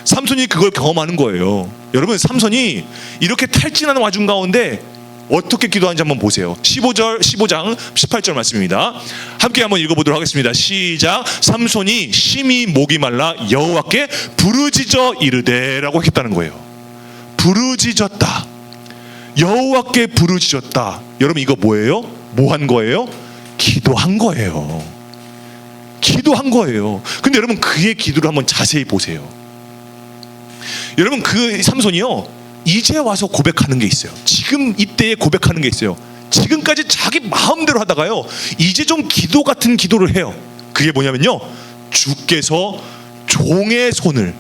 삼손이 그걸 경험하는 거예요. 여러분 삼손이 이렇게 탈진하는 와중 가운데 어떻게 기도하는지 한번 보세요. 15장 18절 말씀입니다. 함께 한번 읽어보도록 하겠습니다. 시작. 삼손이 심히 목이 말라 여호와께 부르짖어 이르되 라고 했다는 거예요. 부르짖었다. 여호와께 부르짖었다. 여러분 이거 뭐예요? 뭐 한 거예요? 기도한 거예요. 근데 여러분 그의 기도를 한번 자세히 보세요. 여러분 그 삼손이요, 이제 와서 고백하는 게 있어요. 지금 이때에 고백하는 게 있어요. 지금까지 자기 마음대로 하다가요, 이제 좀 기도 같은 기도를 해요. 그게 뭐냐면요, 주께서 종의 손을,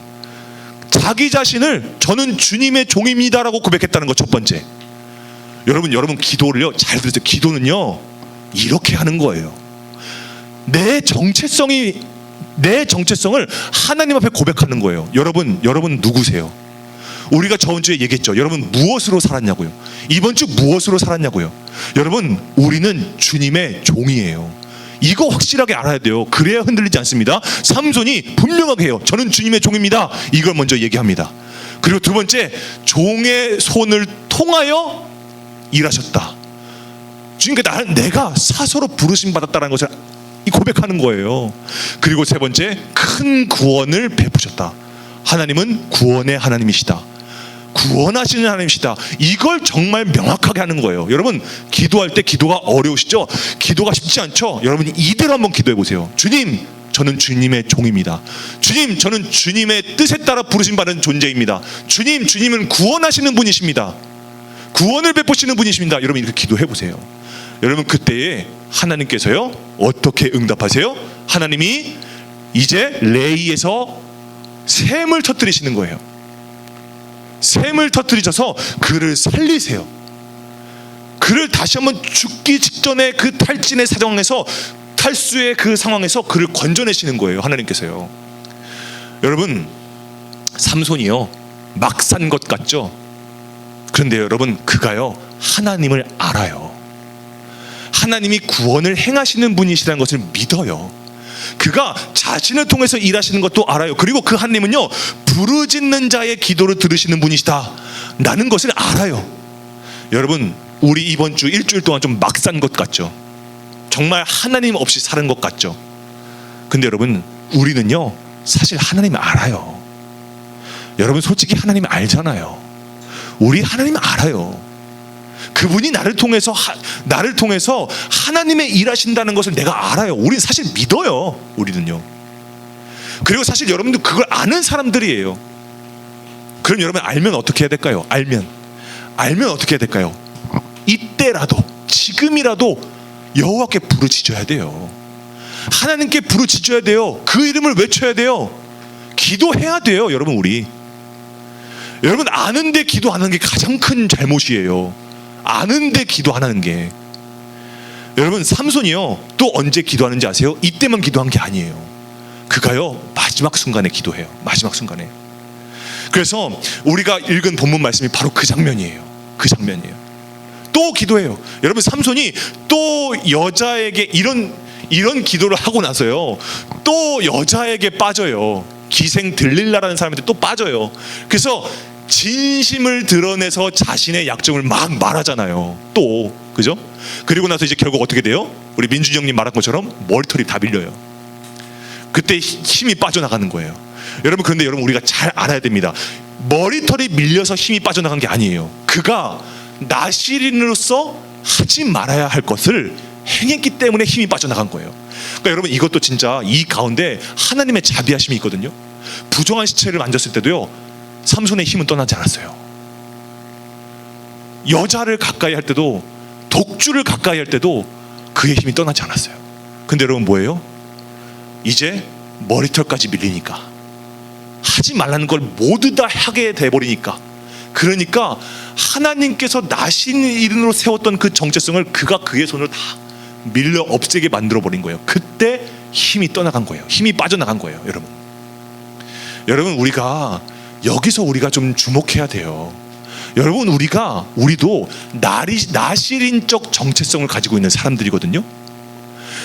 자기 자신을 저는 주님의 종입니다라고 고백했다는 거 첫 번째. 여러분 기도를요, 잘 들으세요. 기도는요 이렇게 하는 거예요. 내 정체성을 하나님 앞에 고백하는 거예요. 여러분 누구세요? 우리가 저번 주에 얘기했죠. 여러분 무엇으로 살았냐고요? 이번 주 무엇으로 살았냐고요? 여러분 우리는 주님의 종이에요. 이거 확실하게 알아야 돼요. 그래야 흔들리지 않습니다. 삼손이 분명하게 해요. 저는 주님의 종입니다. 이걸 먼저 얘기합니다. 그리고 두 번째, 종의 손을 통하여 일하셨다. 주님께 내가 사서로 부르심 받았다는 것을 고백하는 거예요. 그리고 세 번째, 큰 구원을 베푸셨다. 하나님은 구원의 하나님이시다. 구원하시는 하나님이시다. 이걸 정말 명확하게 하는 거예요. 여러분 기도할 때 기도가 어려우시죠? 기도가 쉽지 않죠? 여러분 이대로 한번 기도해 보세요. 주님, 저는 주님의 종입니다. 주님, 저는 주님의 뜻에 따라 부르심 받은 존재입니다. 주님은 구원하시는 분이십니다. 구원을 베푸시는 분이십니다. 여러분 이렇게 기도해 보세요. 여러분 그때에 하나님께서요 어떻게 응답하세요? 하나님이 이제 레이에서 샘을 터뜨리시는 거예요. 샘을 터뜨리셔서 그를 살리세요. 그를 다시 한번 죽기 직전에 그 탈진의 상황에서, 탈수의 그 상황에서 그를 건져내시는 거예요. 하나님께서요. 여러분 삼손이요 막 산 것 같죠? 그런데 여러분 그가요 하나님을 알아요. 하나님이 구원을 행하시는 분이시라는 것을 믿어요. 그가 자신을 통해서 일하시는 것도 알아요. 그리고 그 하나님은요 부르짖는 자의 기도를 들으시는 분이시다 라는 것을 알아요. 여러분 우리 이번 주 일주일 동안 좀 막 산 것 같죠? 정말 하나님 없이 사는 것 같죠? 근데 여러분 우리는요 사실 하나님 알아요. 여러분 솔직히 하나님 알잖아요. 우리 하나님 알아요. 그분이 나를 통해서 하나님의 일하신다는 것을 내가 알아요. 우리는 사실 믿어요. 우리는요. 그리고 사실 여러분도 그걸 아는 사람들이에요. 그럼 여러분 알면 어떻게 해야 될까요? 알면 어떻게 해야 될까요? 이때라도, 지금이라도 여호와께 부르짖어야 돼요. 하나님께 부르짖어야 돼요. 그 이름을 외쳐야 돼요. 기도해야 돼요. 여러분 아는데 기도 안 하는 게 가장 큰 잘못이에요. 아는데 기도 안 하는 게. 여러분 삼손이요 또 언제 기도하는지 아세요? 이때만 기도한 게 아니에요. 그가요 마지막 순간에 기도해요. 마지막 순간에. 그래서 우리가 읽은 본문 말씀이 바로 그 장면이에요. 그 장면이에요. 또 기도해요. 여러분 삼손이 또 여자에게 이런 기도를 하고 나서요 또 여자에게 빠져요. 기생 들릴라라는 사람한테 또 빠져요. 그래서 진심을 드러내서 자신의 약점을 막 말하잖아요. 또 그죠? 그리고 나서 이제 결국 어떻게 돼요? 우리 민준이 형님 말한 것처럼 머리털이 다 밀려요. 그때 힘이 빠져나가는 거예요. 여러분 그런데 여러분 우리가 잘 알아야 됩니다. 머리털이 밀려서 힘이 빠져나간 게 아니에요. 그가 나시린으로서 하지 말아야 할 것을 행했기 때문에 힘이 빠져나간 거예요. 그러니까 여러분 이것도 진짜 이 가운데 하나님의 자비하심이 있거든요. 부정한 시체를 만졌을 때도요 삼손의 힘은 떠나지 않았어요. 여자를 가까이 할 때도, 독주를 가까이 할 때도 그의 힘이 떠나지 않았어요. 근데 여러분 뭐예요? 이제 머리털까지 밀리니까, 하지 말라는 걸 모두 다 하게 돼버리니까, 그러니까 하나님께서 나시린으로 세웠던 그 정체성을 그가 그의 손으로 다 밀려 없애게 만들어버린 거예요. 그때 힘이 떠나간 거예요. 힘이 빠져나간 거예요. 여러분 우리가 여기서 우리가 좀 주목해야 돼요. 여러분 우리도 나시린적 정체성을 가지고 있는 사람들이거든요.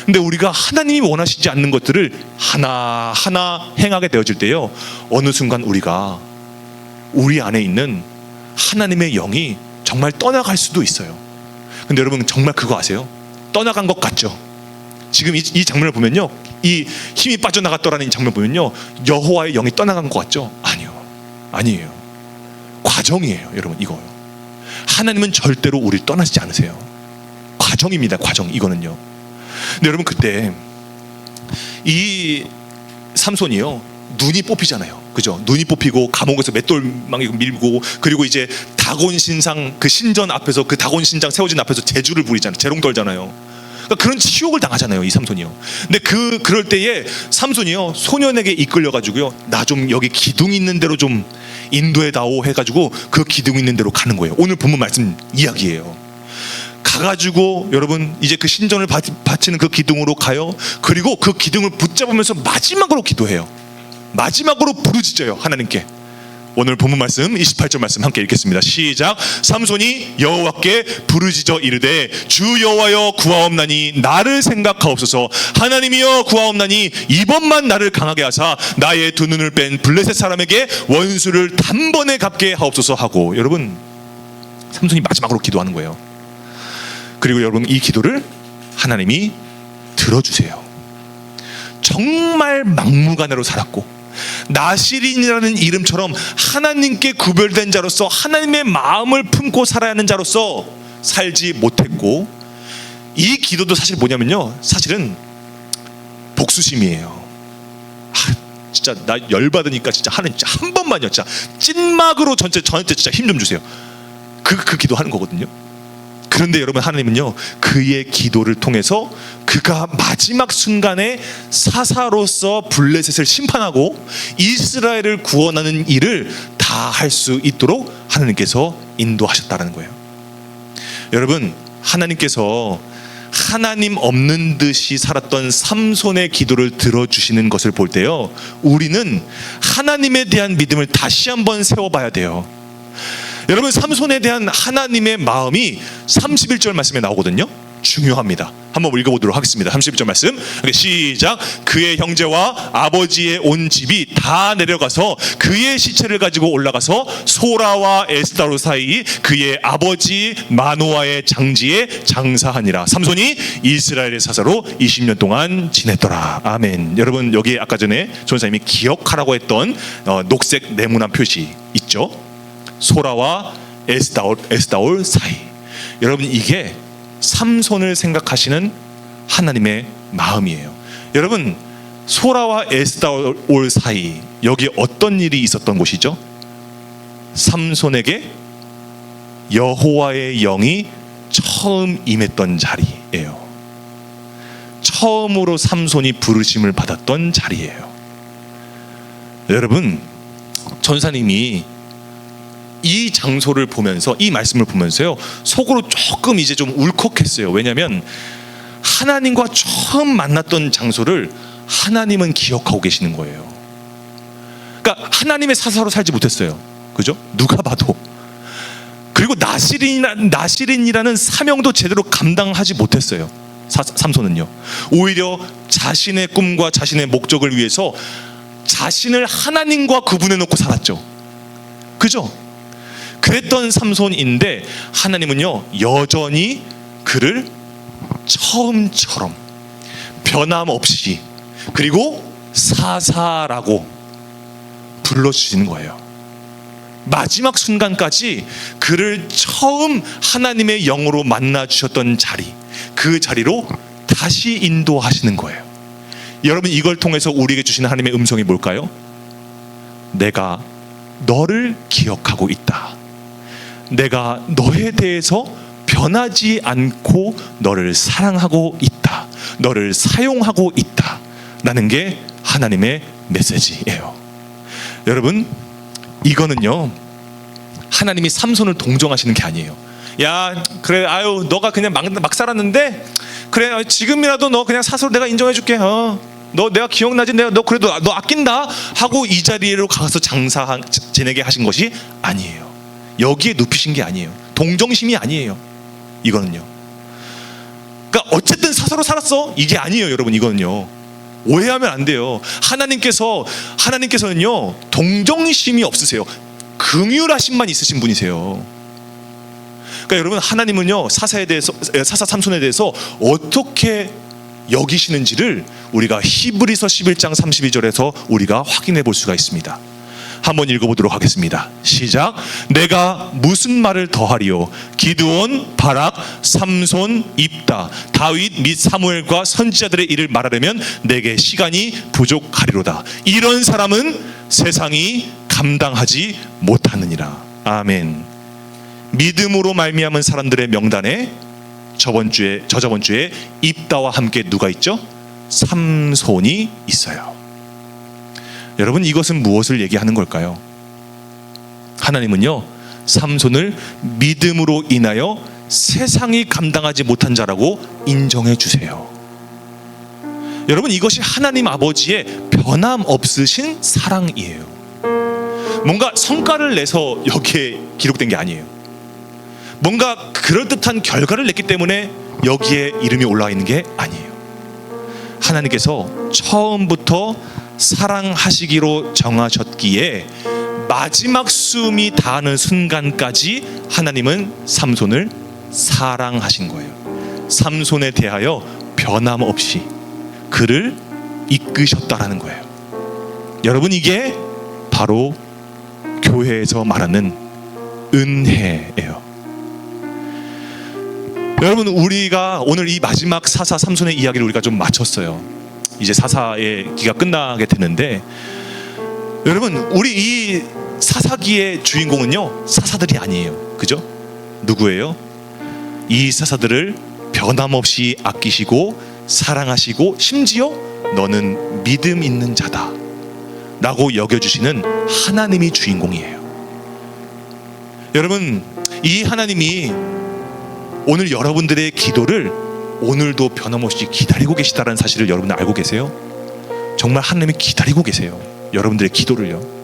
근데 우리가 하나님이 원하시지 않는 것들을 하나하나 행하게 되어질 때요 어느 순간 우리 안에 있는 하나님의 영이 정말 떠나갈 수도 있어요. 근데 여러분 정말 그거 아세요? 떠나간 것 같죠? 지금 이 장면을 보면요 이 힘이 빠져나갔더라는 이 장면 보면요 여호와의 영이 떠나간 것 같죠? 아니에요. 과정이에요. 여러분 이거요. 하나님은 절대로 우리를 떠나지 않으세요. 과정입니다. 과정. 이거는요. 근데 여러분 그때 이 삼손이요 눈이 뽑히잖아요. 그죠? 눈이 뽑히고 감옥에서 맷돌망이 밀고, 그리고 이제 다곤 신상 그 신전 앞에서, 그 다곤 신장 세워진 앞에서 제주를 부리잖아요. 재롱 떨잖아요. 그러니까 그런 치욕을 당하잖아요 이 삼손이요. 근데 그럴 때에 삼손이요 소년에게 이끌려가지고요 나 좀 여기 기둥 있는 대로 좀 인도해 다오 해가지고 그 기둥 있는 대로 가는 거예요. 오늘 본문 말씀 이야기예요. 가가지고 여러분 이제 그 신전을 바치는 그 기둥으로 가요. 그리고 그 기둥을 붙잡으면서 마지막으로 기도해요. 마지막으로 부르짖어요 하나님께. 오늘 본문 말씀 28절 말씀 함께 읽겠습니다. 시작. 삼손이 여호와께 부르짖어 이르되 주 여호와여 구하옵나니 나를 생각하옵소서. 하나님이여 구하옵나니 이번만 나를 강하게 하사 나의 두 눈을 뺀 블레셋 사람에게 원수를 단번에 갚게 하옵소서 하고. 여러분 삼손이 마지막으로 기도하는 거예요. 그리고 여러분 이 기도를 하나님이 들어주세요. 정말 막무가내로 살았고 나시린이라는 이름처럼 하나님께 구별된 자로서 하나님의 마음을 품고 살아야 하는 자로서 살지 못했고, 이 기도도 사실 뭐냐면요 사실은 복수심이에요. 진짜 나 열받으니까 진짜 하나님 진짜 한 번만요 진짜 찐막으로 저한테 진짜 힘 좀 주세요. 그 기도하는 거거든요. 그런데 여러분 하나님은요 그의 기도를 통해서 그가 마지막 순간에 사사로서 블레셋을 심판하고 이스라엘을 구원하는 일을 다 할 수 있도록 하나님께서 인도하셨다는 거예요. 여러분 하나님께서 하나님 없는 듯이 살았던 삼손의 기도를 들어주시는 것을 볼 때요 우리는 하나님에 대한 믿음을 다시 한번 세워봐야 돼요. 여러분 삼손에 대한 하나님의 마음이 31절 말씀에 나오거든요. 중요합니다. 한번 읽어보도록 하겠습니다. 31절 말씀 시작. 그의 형제와 아버지의 온 집이 다 내려가서 그의 시체를 가지고 올라가서 소라와 에스다로 사이 그의 아버지 마노아의 장지에 장사하니라. 삼손이 이스라엘의 사사로 20년 동안 지냈더라. 아멘. 여러분 여기 아까 전에 전사님이 기억하라고 했던 녹색 네모난 표시 있죠. 소라와 에스다올 사이. 여러분 이게 삼손을 생각하시는 하나님의 마음이에요. 여러분 소라와 에스다올 사이 여기 어떤 일이 있었던 곳이죠? 삼손에게 여호와의 영이 처음 임했던 자리예요. 처음으로 삼손이 부르심을 받았던 자리예요. 여러분 전사님이 이 장소를 보면서 이 말씀을 보면서요 속으로 조금 이제 좀 울컥했어요. 왜냐하면 하나님과 처음 만났던 장소를 하나님은 기억하고 계시는 거예요. 그러니까 하나님의 사사로 살지 못했어요. 그죠? 누가 봐도. 그리고 나실인이라는 사명도 제대로 감당하지 못했어요. 삼손은요. 오히려 자신의 꿈과 자신의 목적을 위해서 자신을 하나님과 구분해 놓고 살았죠. 그죠? 그랬던 삼손인데 하나님은요 여전히 그를 처음처럼 변함없이 그리고 사사라고 불러주시는 거예요. 마지막 순간까지 그를 처음 하나님의 영으로 만나주셨던 자리, 그 자리로 다시 인도하시는 거예요. 여러분, 이걸 통해서 우리에게 주시는 하나님의 음성이 뭘까요? 내가 너를 기억하고 있다. 내가 너에 대해서 변하지 않고 너를 사랑하고 있다. 너를 사용하고 있다. 라는 게 하나님의 메시지예요. 여러분, 이거는요 하나님이 삼손을 동정하시는 게 아니에요. 야 그래, 아유 너가 그냥 막 살았는데 그래, 지금이라도 너 그냥 사서로 내가 인정해 줄게. 너 내가 기억나지? 내가 너 그래도 너 아낀다 하고 이 자리로 가서 지내게 하신 것이 아니에요. 여기에 눕히신 게 아니에요. 동정심이 아니에요. 이거는요. 그러니까 어쨌든 사서로 살았어 이게 아니에요. 여러분, 이거는요 오해하면 안 돼요. 하나님께서는요 동정심이 없으세요. 긍휼하심만 있으신 분이세요. 그러니까 여러분, 하나님은요 사사 삼손에 대해서 어떻게 여기시는지를 우리가 히브리서 11장 32절에서 우리가 확인해 볼 수가 있습니다. 한번 읽어보도록 하겠습니다. 시작. 내가 무슨 말을 더하리요? 기드온, 바락, 삼손, 입다, 다윗 및 사무엘과 선지자들의 일을 말하려면 내게 시간이 부족하리로다. 이런 사람은 세상이 감당하지 못하느니라. 아멘. 믿음으로 말미암은 사람들의 명단에 저저번 주에 입다와 함께 누가 있죠? 삼손이 있어요. 여러분, 이것은 무엇을 얘기하는 걸까요? 하나님은요 삼손을 믿음으로 인하여 세상이 감당하지 못한 자라고 인정해 주세요. 여러분, 이것이 하나님 아버지의 변함없으신 사랑이에요. 뭔가 성과를 내서 여기에 기록된 게 아니에요. 뭔가 그럴듯한 결과를 냈기 때문에 여기에 이름이 올라와 있는 게 아니에요. 하나님께서 처음부터 사랑하시기로 정하셨기에 마지막 숨이 닿는 순간까지 하나님은 삼손을 사랑하신 거예요. 삼손에 대하여 변함없이 그를 이끄셨다라는 거예요. 여러분, 이게 바로 교회에서 말하는 은혜예요. 여러분, 우리가 오늘 이 마지막 사사 삼손의 이야기를 우리가 좀 마쳤어요. 이제 사사의 기가 끝나게 되는데, 여러분, 우리 이 사사기의 주인공은요 사사들이 아니에요. 그죠? 누구예요? 이 사사들을 변함없이 아끼시고 사랑하시고 심지어 너는 믿음 있는 자다 라고 여겨주시는 하나님이 주인공이에요. 여러분, 이 하나님이 오늘 여러분들의 기도를 오늘도 변함없이 기다리고 계시다는 사실을 여러분 알고 계세요? 정말 하나님이 기다리고 계세요. 여러분들의 기도를요.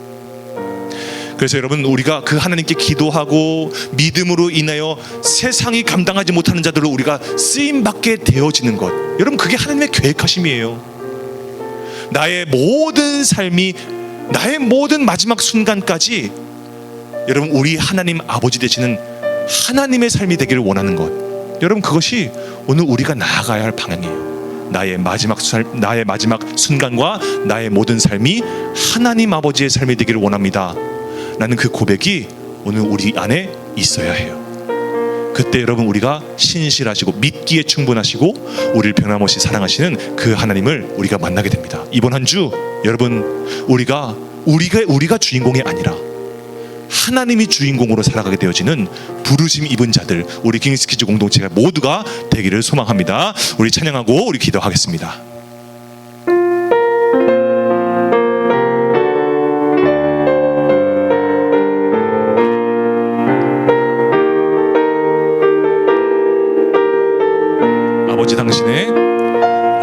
그래서 여러분, 우리가 그 하나님께 기도하고 믿음으로 인하여 세상이 감당하지 못하는 자들로 우리가 쓰임받게 되어지는 것, 여러분, 그게 하나님의 계획하심이에요. 나의 모든 삶이, 나의 모든 마지막 순간까지 여러분, 우리 하나님 아버지 되시는 하나님의 삶이 되기를 원하는 것, 여러분, 그것이 오늘 우리가 나아가야 할 방향이에요. 나의 마지막 순간과 나의 모든 삶이 하나님 아버지의 삶이 되기를 원합니다 라는 그 고백이 오늘 우리 안에 있어야 해요. 그때 여러분, 우리가 신실하시고 믿기에 충분하시고 우리를 변함없이 사랑하시는 그 하나님을 우리가 만나게 됩니다. 이번 한 주 여러분, 우리가 주인공이 아니라 하나님이 주인공으로 살아가게 되어지는 부르심 입은 자들, 우리 킹스키즈 공동체가 모두가 되기를 소망합니다. 우리 찬양하고 우리 기도하겠습니다. 아버지, 당신의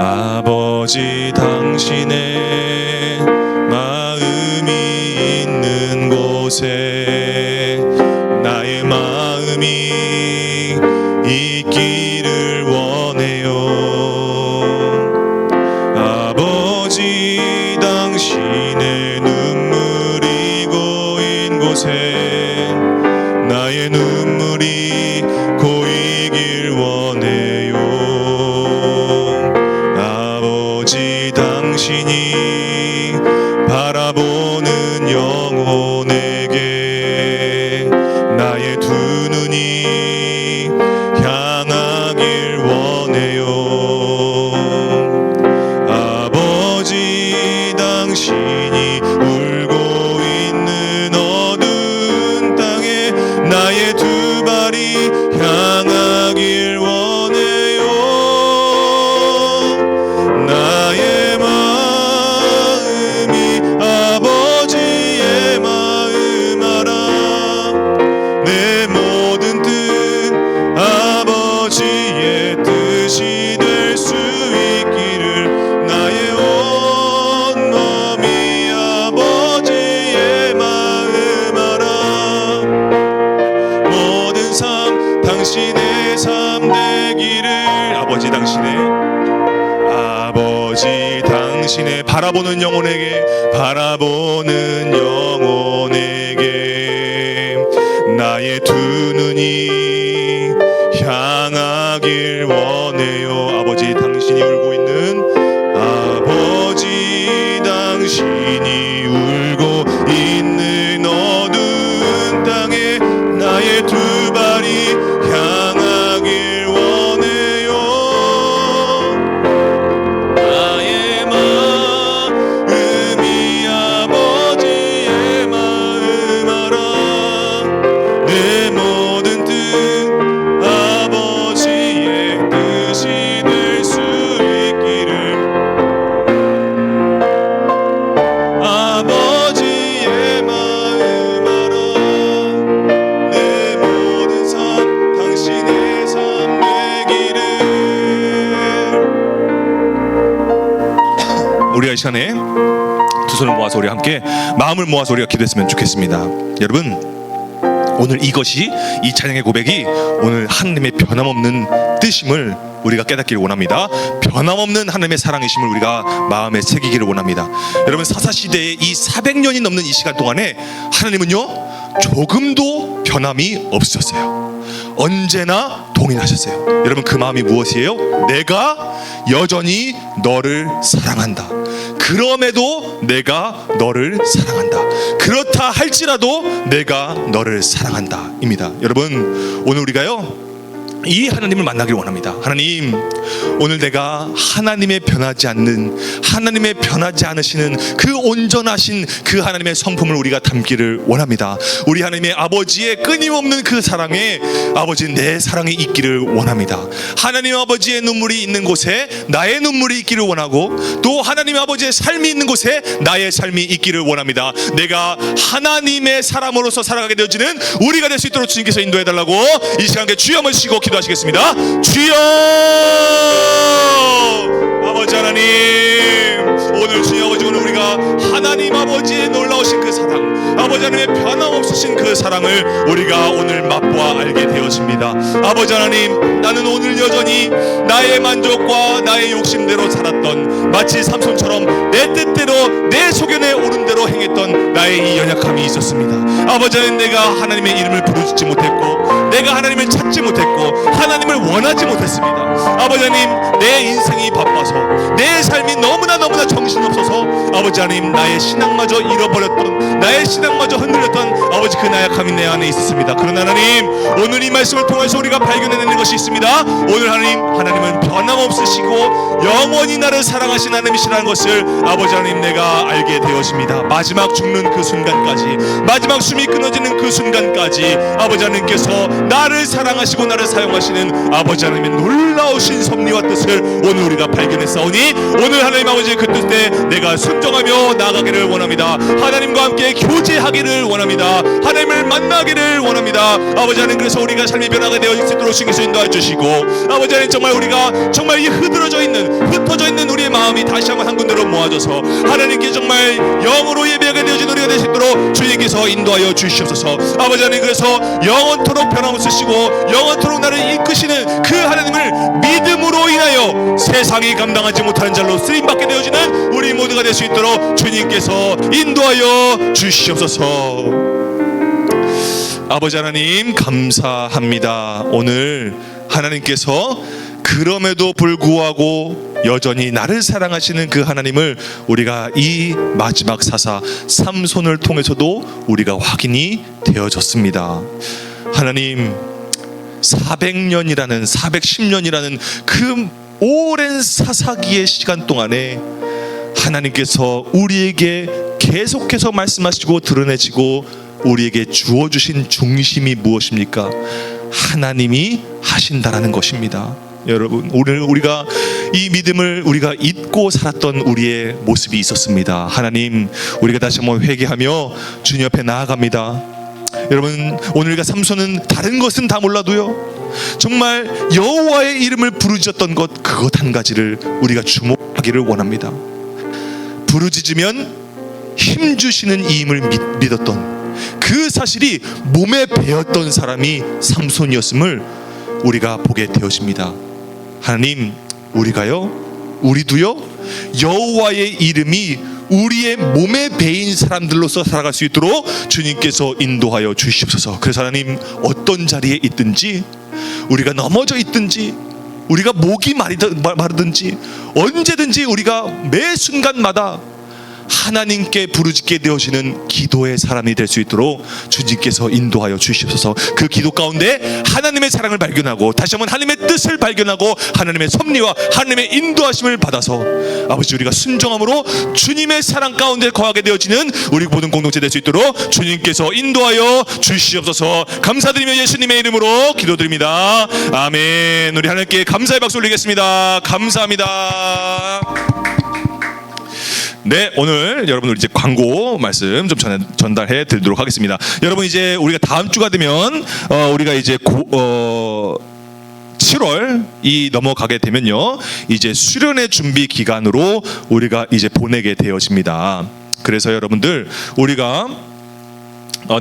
아버지 당신의 마음이 있는 곳에 나의 마음이 있기를 원해요. 아버지 당신의 눈물이 고인 곳에 나의 눈물이 고이길 원해요. 아버지 당신이 바라보는 영혼에게 나의 두 눈이 향하길 원해요. 아버지 당신이 울고 있는 어두운 땅에 나의 두 발이 향하길 원해요. 나의 마음이 아버지의 마음 알아. 내 모든 뜻 아버지의 뜻이 될 수 있기를 나의 온 마음이 아버지의 마음 알아. 모든 삶 당신의 삶 되기를. 아버지 당신의 바라보는 영혼에게 나의 두 눈이 향하길 원해요. 아버지 당신이 울고 있는 아버지 당신이 울고 있는 어두운 땅에 나의 두 발이 향하길 원해요. 나의 마음이 아버지의 마음 알아. 내 모든 뜻 아버지의 뜻이 될 수 있기를. 아버지의 마음 알아. 내 모든 삶 당신의 삶 되기를. 우리가 이 시간에 두 손을 모아서 우리 함께 마음을 모아서 우리가 기도했으면 좋겠습니다. 여러분, 오늘 이것이 이 찬양의 고백이 오늘 하나님의 변함없는 뜻임을 우리가 깨닫기를 원합니다. 변함없는 하나님의 사랑이심을 우리가 마음에 새기기를 원합니다. 여러분, 사사시대의 이 400년이 넘는 이 시간 동안에 하나님은요 조금도 변함이 없으셨어요. 언제나 동일하셨어요. 여러분, 그 마음이 무엇이에요? 내가 여전히 너를 사랑한다. 그럼에도 내가 너를 사랑한다. 그렇다 할지라도 내가 너를 사랑한다 입니다. 여러분, 오늘 우리가요 이 하나님을 만나기를 원합니다. 하나님, 오늘 내가 하나님의 변하지 않으시는 그 온전하신 그 하나님의 성품을 우리가 담기를 원합니다. 우리 하나님의 아버지의 끊임없는 그 사랑에 아버지 내 사랑이 있기를 원합니다. 하나님 아버지의 눈물이 있는 곳에 나의 눈물이 있기를 원하고, 또 하나님 아버지의 삶이 있는 곳에 나의 삶이 있기를 원합니다. 내가 하나님의 사람으로서 살아가게 되어지는 우리가 될 수 있도록 주님께서 인도해달라고 이 시간에 주여 한번 쉬고 기도하시겠습니다. 주여! 아버지 하나님, 오늘 주여 아버지, 오늘 우리가 하나님 아버지의 놀라우신 그 사랑, 아버지 하나님의 변함없으신 그 사랑을 우리가 오늘 맛보아 알게 되었습니다. 아버지 하나님, 나는 오늘 여전히 나의 만족과 나의 욕심대로 살았던, 마치 삼손처럼 내 뜻대로 내 소견에 오른 대로 행했던 나의 이 연약함이 있었습니다. 아버지 하나님, 내가 하나님의 이름을 부르지 못했고, 내가 하나님을 찾지 못했고, 하나님을 원하지 못했습니다. 아버지 하나님, 내 인생이 바빠서, 내 삶이 너무나 정신없어서 아버지 하나님, 나의 신앙마저 잃어버렸던, 나의 신앙마저 흔들렸던 아버지 그 나약함이 내 안에 있었습니다. 그러나 하나님, 오늘 이 말씀을 통해서 우리가 발견해내는 것이 있습니다. 오늘 하나님은 변함없으시고 영원히 나를 사랑하신 하나님이시라는 것을 아버지 하나님 내가 알게 되었습니다. 마지막 죽는 그 순간까지, 마지막 숨이 끊어지는 그 순간까지 아버지 하나님께서 나를 사랑하시고 나를 사용하시고 하시는 아버지 하나님의 놀라우신 섭리와 뜻을 오늘 우리가 발견했사오니 오늘 하나님 아버지의 그 뜻에 내가 순종하며 나아가기를 원합니다. 하나님과 함께 교제하기를 원합니다. 하나님을 만나기를 원합니다. 아버지 하나님, 그래서 우리가 삶이 변화가 되어 있도록 주께서 인도해 주시고, 아버지 하나님, 정말 우리가 정말 이 흩어져 있는 우리의 마음이 다시 한번 한 군데로 모아져서 하나님께 정말 영으로 예배하게 되어진 우리가 될 수 있도록 주님께서 인도하여 주시옵소서. 아버지 하나님, 그래서 영원토록 변함없으시고 영원토록 나를 이끄시는 그 하나님을 믿음으로 인하여 세상이 감당하지 못하는 자로 쓰임받게 되어지는 우리 모두가 될 수 있도록 주님께서 인도하여 주시옵소서. 아버지 하나님, 감사합니다. 오늘 하나님께서 그럼에도 불구하고 여전히 나를 사랑하시는 그 하나님을 우리가 이 마지막 사사 삼손을 통해서도 우리가 확인이 되어졌습니다. 하나님, 410년이라는 그 오랜 사사기의 시간 동안에 하나님께서 우리에게 계속해서 말씀하시고 드러내시고 우리에게 주어주신 중심이 무엇입니까? 하나님이 하신다라는 것입니다. 여러분, 오늘 우리가 이 믿음을 우리가 잊고 살았던 우리의 모습이 있었습니다. 하나님, 우리가 다시 한번 회개하며 주님 옆에 나아갑니다. 여러분, 오늘 우리가 삼손은 다른 것은 다 몰라도요, 정말 여호와의 이름을 부르짖었던 것, 그것 한 가지를 우리가 주목하기를 원합니다. 부르짖으면 힘주시는 이임을 믿었던 그 사실이 몸에 배었던 사람이 삼손이었음을 우리가 보게 되었습니다. 하나님, 우리도요 여호와의 이름이 우리의 몸에 배인 사람들로서 살아갈 수 있도록 주님께서 인도하여 주시옵소서. 그래서 하나님, 어떤 자리에 있든지, 우리가 넘어져 있든지, 우리가 목이 마르든지, 언제든지 우리가 매 순간마다 하나님께 부르짖게 되어지는 기도의 사람이 될 수 있도록 주님께서 인도하여 주시옵소서. 그 기도 가운데 하나님의 사랑을 발견하고 다시 한번 하나님의 뜻을 발견하고 하나님의 섭리와 하나님의 인도하심을 받아서 아버지, 우리가 순종함으로 주님의 사랑 가운데 거하게 되어지는 우리 모든 공동체 될 수 있도록 주님께서 인도하여 주시옵소서. 감사드리며 예수님의 이름으로 기도드립니다. 아멘. 우리 하나님께 감사의 박수 올리겠습니다. 감사합니다. 네, 오늘 여러분, 우리 이제 광고 말씀 좀 전달해 드리도록 하겠습니다. 여러분, 이제 우리가 다음 주가 되면 우리가 이제 7월이 넘어가게 되면요, 이제 수련의 준비 기간으로 우리가 이제 보내게 되어집니다. 그래서 여러분들, 우리가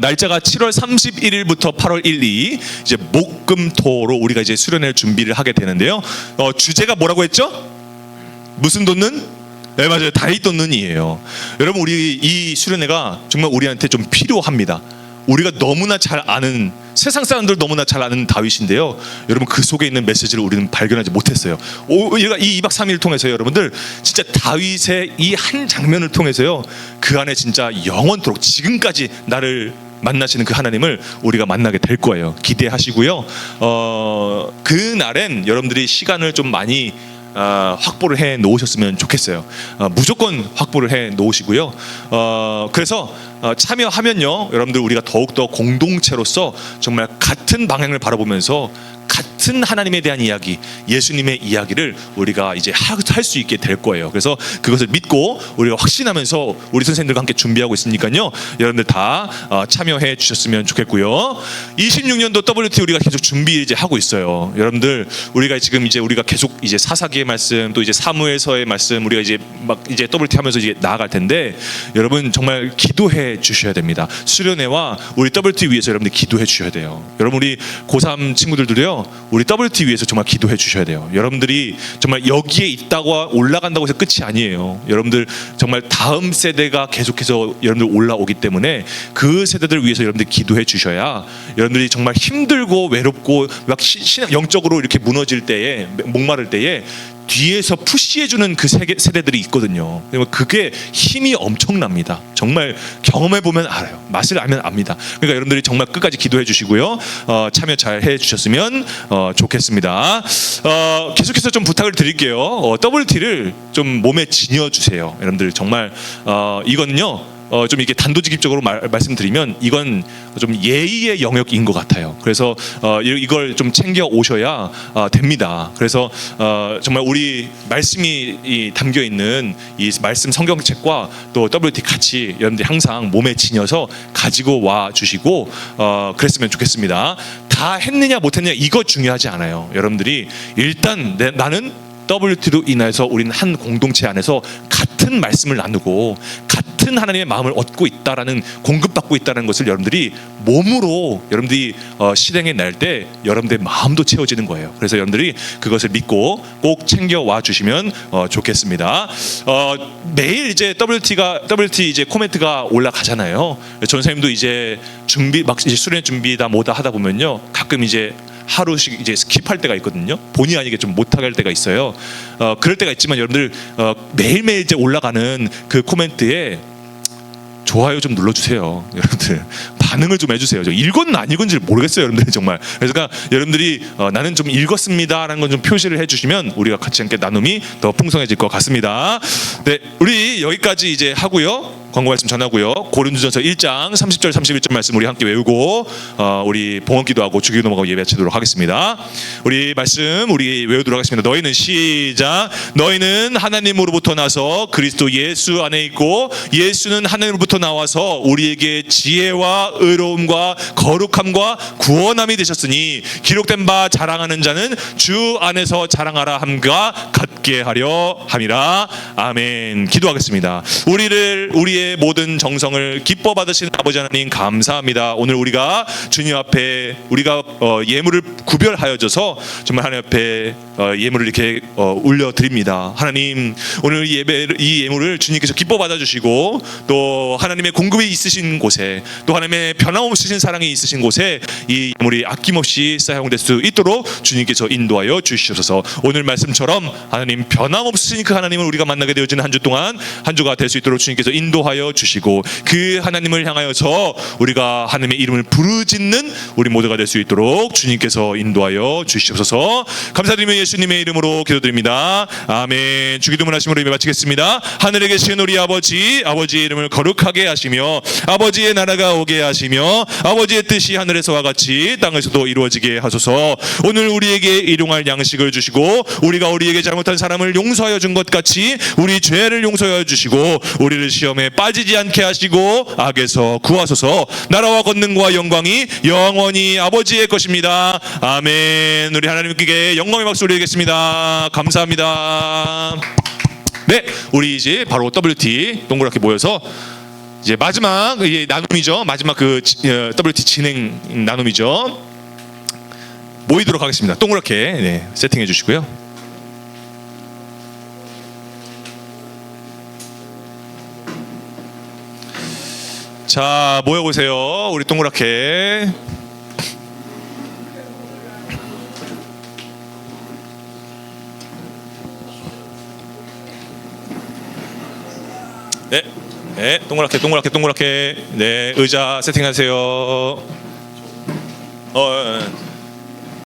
날짜가 7월 31일부터 8월 1, 2 이제 목금토로 우리가 이제 수련회 준비를 하게 되는데요. 주제가 뭐라고 했죠? 무슨 돋는? 네, 맞아요. 다윗 돋는이에요. 여러분, 우리 이 수련회가 정말 우리한테 좀 필요합니다. 우리가 너무나 잘 아는, 세상 사람들 너무나 잘 아는 다윗인데요, 여러분, 그 속에 있는 메시지를 우리는 발견하지 못했어요. 우리가 이 2박 3일을 통해서 여러분들 진짜 다윗의 이 한 장면을 통해서요, 그 안에 진짜 영원토록 지금까지 나를 만나시는 그 하나님을 우리가 만나게 될 거예요. 기대하시고요. 그 날엔 여러분들이 시간을 좀 많이 확보를 해 놓으셨으면 좋겠어요. 무조건 확보를 해 놓으시고요. 그래서 참여하면요, 여러분들, 우리가 더욱더 공동체로서 정말 같은 방향을 바라보면서 같은 하나님에 대한 이야기, 예수님의 이야기를 우리가 이제 할 수 있게 될 거예요. 그래서 그것을 믿고 우리가 확신하면서 우리 선생님들과 함께 준비하고 있으니까요, 여러분들 다 참여해 주셨으면 좋겠고요. 26년도 WT 우리가 계속 준비 이제 하고 있어요. 여러분들, 우리가 지금 이제 우리가 계속 이제 사사기의 말씀, 또 이제 사무엘서의 말씀, 우리가 이제 막 이제 WT 하면서 이제 나아갈 텐데, 여러분 정말 기도해 주셔야 됩니다. 수련회와 우리 WT 위해서 여러분들 기도해 주셔야 돼요. 여러분, 우리 고3 친구들도요, 우리 WT 위해서 정말 기도해 주셔야 돼요. 여러분들이 정말 여기에 있다고 올라간다고 해서 끝이 아니에요. 여러분들 정말 다음 세대가 계속해서 여러분들 올라오기 때문에 그 세대들 위해서 여러분들 기도해 주셔야, 여러분들이 정말 힘들고 외롭고 막 영적으로 이렇게 무너질 때에, 목마를 때에 뒤에서 푸시해주는 그 세대들이 있거든요. 그게 힘이 엄청납니다. 정말 경험해보면 알아요. 맛을 알면 압니다. 그러니까 여러분들이 정말 끝까지 기도해 주시고요, 참여 잘 해주셨으면 좋겠습니다. 계속해서 좀 부탁을 드릴게요. WT를 좀 몸에 지녀주세요. 여러분들 정말 이거는요, 좀 이렇게 단도직입적으로 말씀드리면 이건 좀 예의의 영역인 것 같아요. 그래서 이걸 좀 챙겨 오셔야 됩니다. 그래서 정말 우리 말씀이 담겨 있는 이 말씀 성경책과 또 WT 같이 여러분들이 항상 몸에 지녀서 가지고 와 주시고 그랬으면 좋겠습니다. 다 했느냐 못했느냐 이거 중요하지 않아요. 여러분들이 일단 나는 WT로 인해서 우리는 한 공동체 안에서 같은 말씀을 나누고 같은 하나님의 마음을 얻고 있다라는, 공급받고 있다는 것을 여러분들이 몸으로 여러분들이 실행해 낼 때 여러분들의 마음도 채워지는 거예요. 그래서 여러분들이 그것을 믿고 꼭 챙겨와 주시면 좋겠습니다. 매일 이제 WT 이제 코멘트가 올라가잖아요. 전사님도 이제 이제 수련 준비 다 뭐다 하다 보면요, 가끔 이제 하루씩 이제 스킵할 때가 있거든요. 본의 아니게 좀 못하게 할 때가 있어요. 그럴 때가 있지만 여러분들 매일매일 이제 올라가는 그 코멘트에 좋아요 좀 눌러주세요. 여러분들 반응을 좀 해주세요. 저 읽었나 안 읽은지 모르겠어요, 여러분들이 정말. 그러니까 여러분들이 나는 좀 읽었습니다라는 건 좀 표시를 해주시면 우리가 같이 함께 나눔이 더 풍성해질 것 같습니다. 네, 우리 여기까지 이제 하고요. 광고 말씀 전하고요. 고린도전서 1장 30절 31절 말씀 우리 함께 외우고 우리 봉헌기도하고 주기도 넘어가고 예배치도록 하겠습니다. 우리 말씀 우리 외우도록 하겠습니다. 너희는 시작. 너희는 하나님으로부터 나서 그리스도 예수 안에 있고 예수는 하나님으로부터 나와서 우리에게 지혜와 의로움과 거룩함과 구원함이 되셨으니 기록된 바 자랑하는 자는 주 안에서 자랑하라 함과 같게 하려 함이라. 아멘. 기도하겠습니다. 우리의 모든 정성을 기뻐 받으시는 아버지 하나님 감사합니다. 오늘 우리가 주님 앞에 우리가 예물을 구별하여져서 정말 하나님 앞에 예물을 이렇게 올려드립니다. 하나님, 오늘 이 예물을 주님께서 기뻐 받아주시고 또 하나님의 공급이 있으신 곳에 또 하나님의 변함없으신 사랑이 있으신 곳에 이 예물이 아낌없이 사용될 수 있도록 주님께서 인도하여 주시옵소서. 오늘 말씀처럼 하나님 변함없으신 그 하나님을 우리가 만나게 되어지는 한 주 동안 한 주가 될 수 있도록 주님께서 인도하여 주시고 그 하나님을 향하여서 우리가 하나님의 이름을 부르짖는 우리 모두가 될 수 있도록 주님께서 인도하여 주시옵소서. 감사드리며 예수님의 이름으로 기도드립니다. 아멘. 주기도문 하심으로 예배 마치겠습니다. 하늘에 계신 우리 아버지, 아버지의 이름을 거룩하게 하시며 아버지의 나라가 오게 하시며 아버지의 뜻이 하늘에서와 같이 땅에서도 이루어지게 하소서. 오늘 우리에게 일용할 양식을 주시고 우리가 우리에게 잘못한 사람을 용서하여 준 것 같이 우리 죄를 용서하여 주시고 우리를 시험에 빠지지 않게 하시고 악에서 구하소서. 나라와 권능과 영광이 영원히 아버지의 것입니다. 아멘. 우리 하나님께 영광의 박수 올리겠습니다. 감사합니다. 네, 우리 이제 바로 WT 동그랗게 모여서 이제 마지막 나눔이죠. 마지막 그 WT 진행 나눔이죠. 모이도록 하겠습니다. 동그랗게 세팅해 주시고요. 자, 모여보세요. 우리 동그랗게. 네, 동그랗게. 네, 의자 세팅하세요.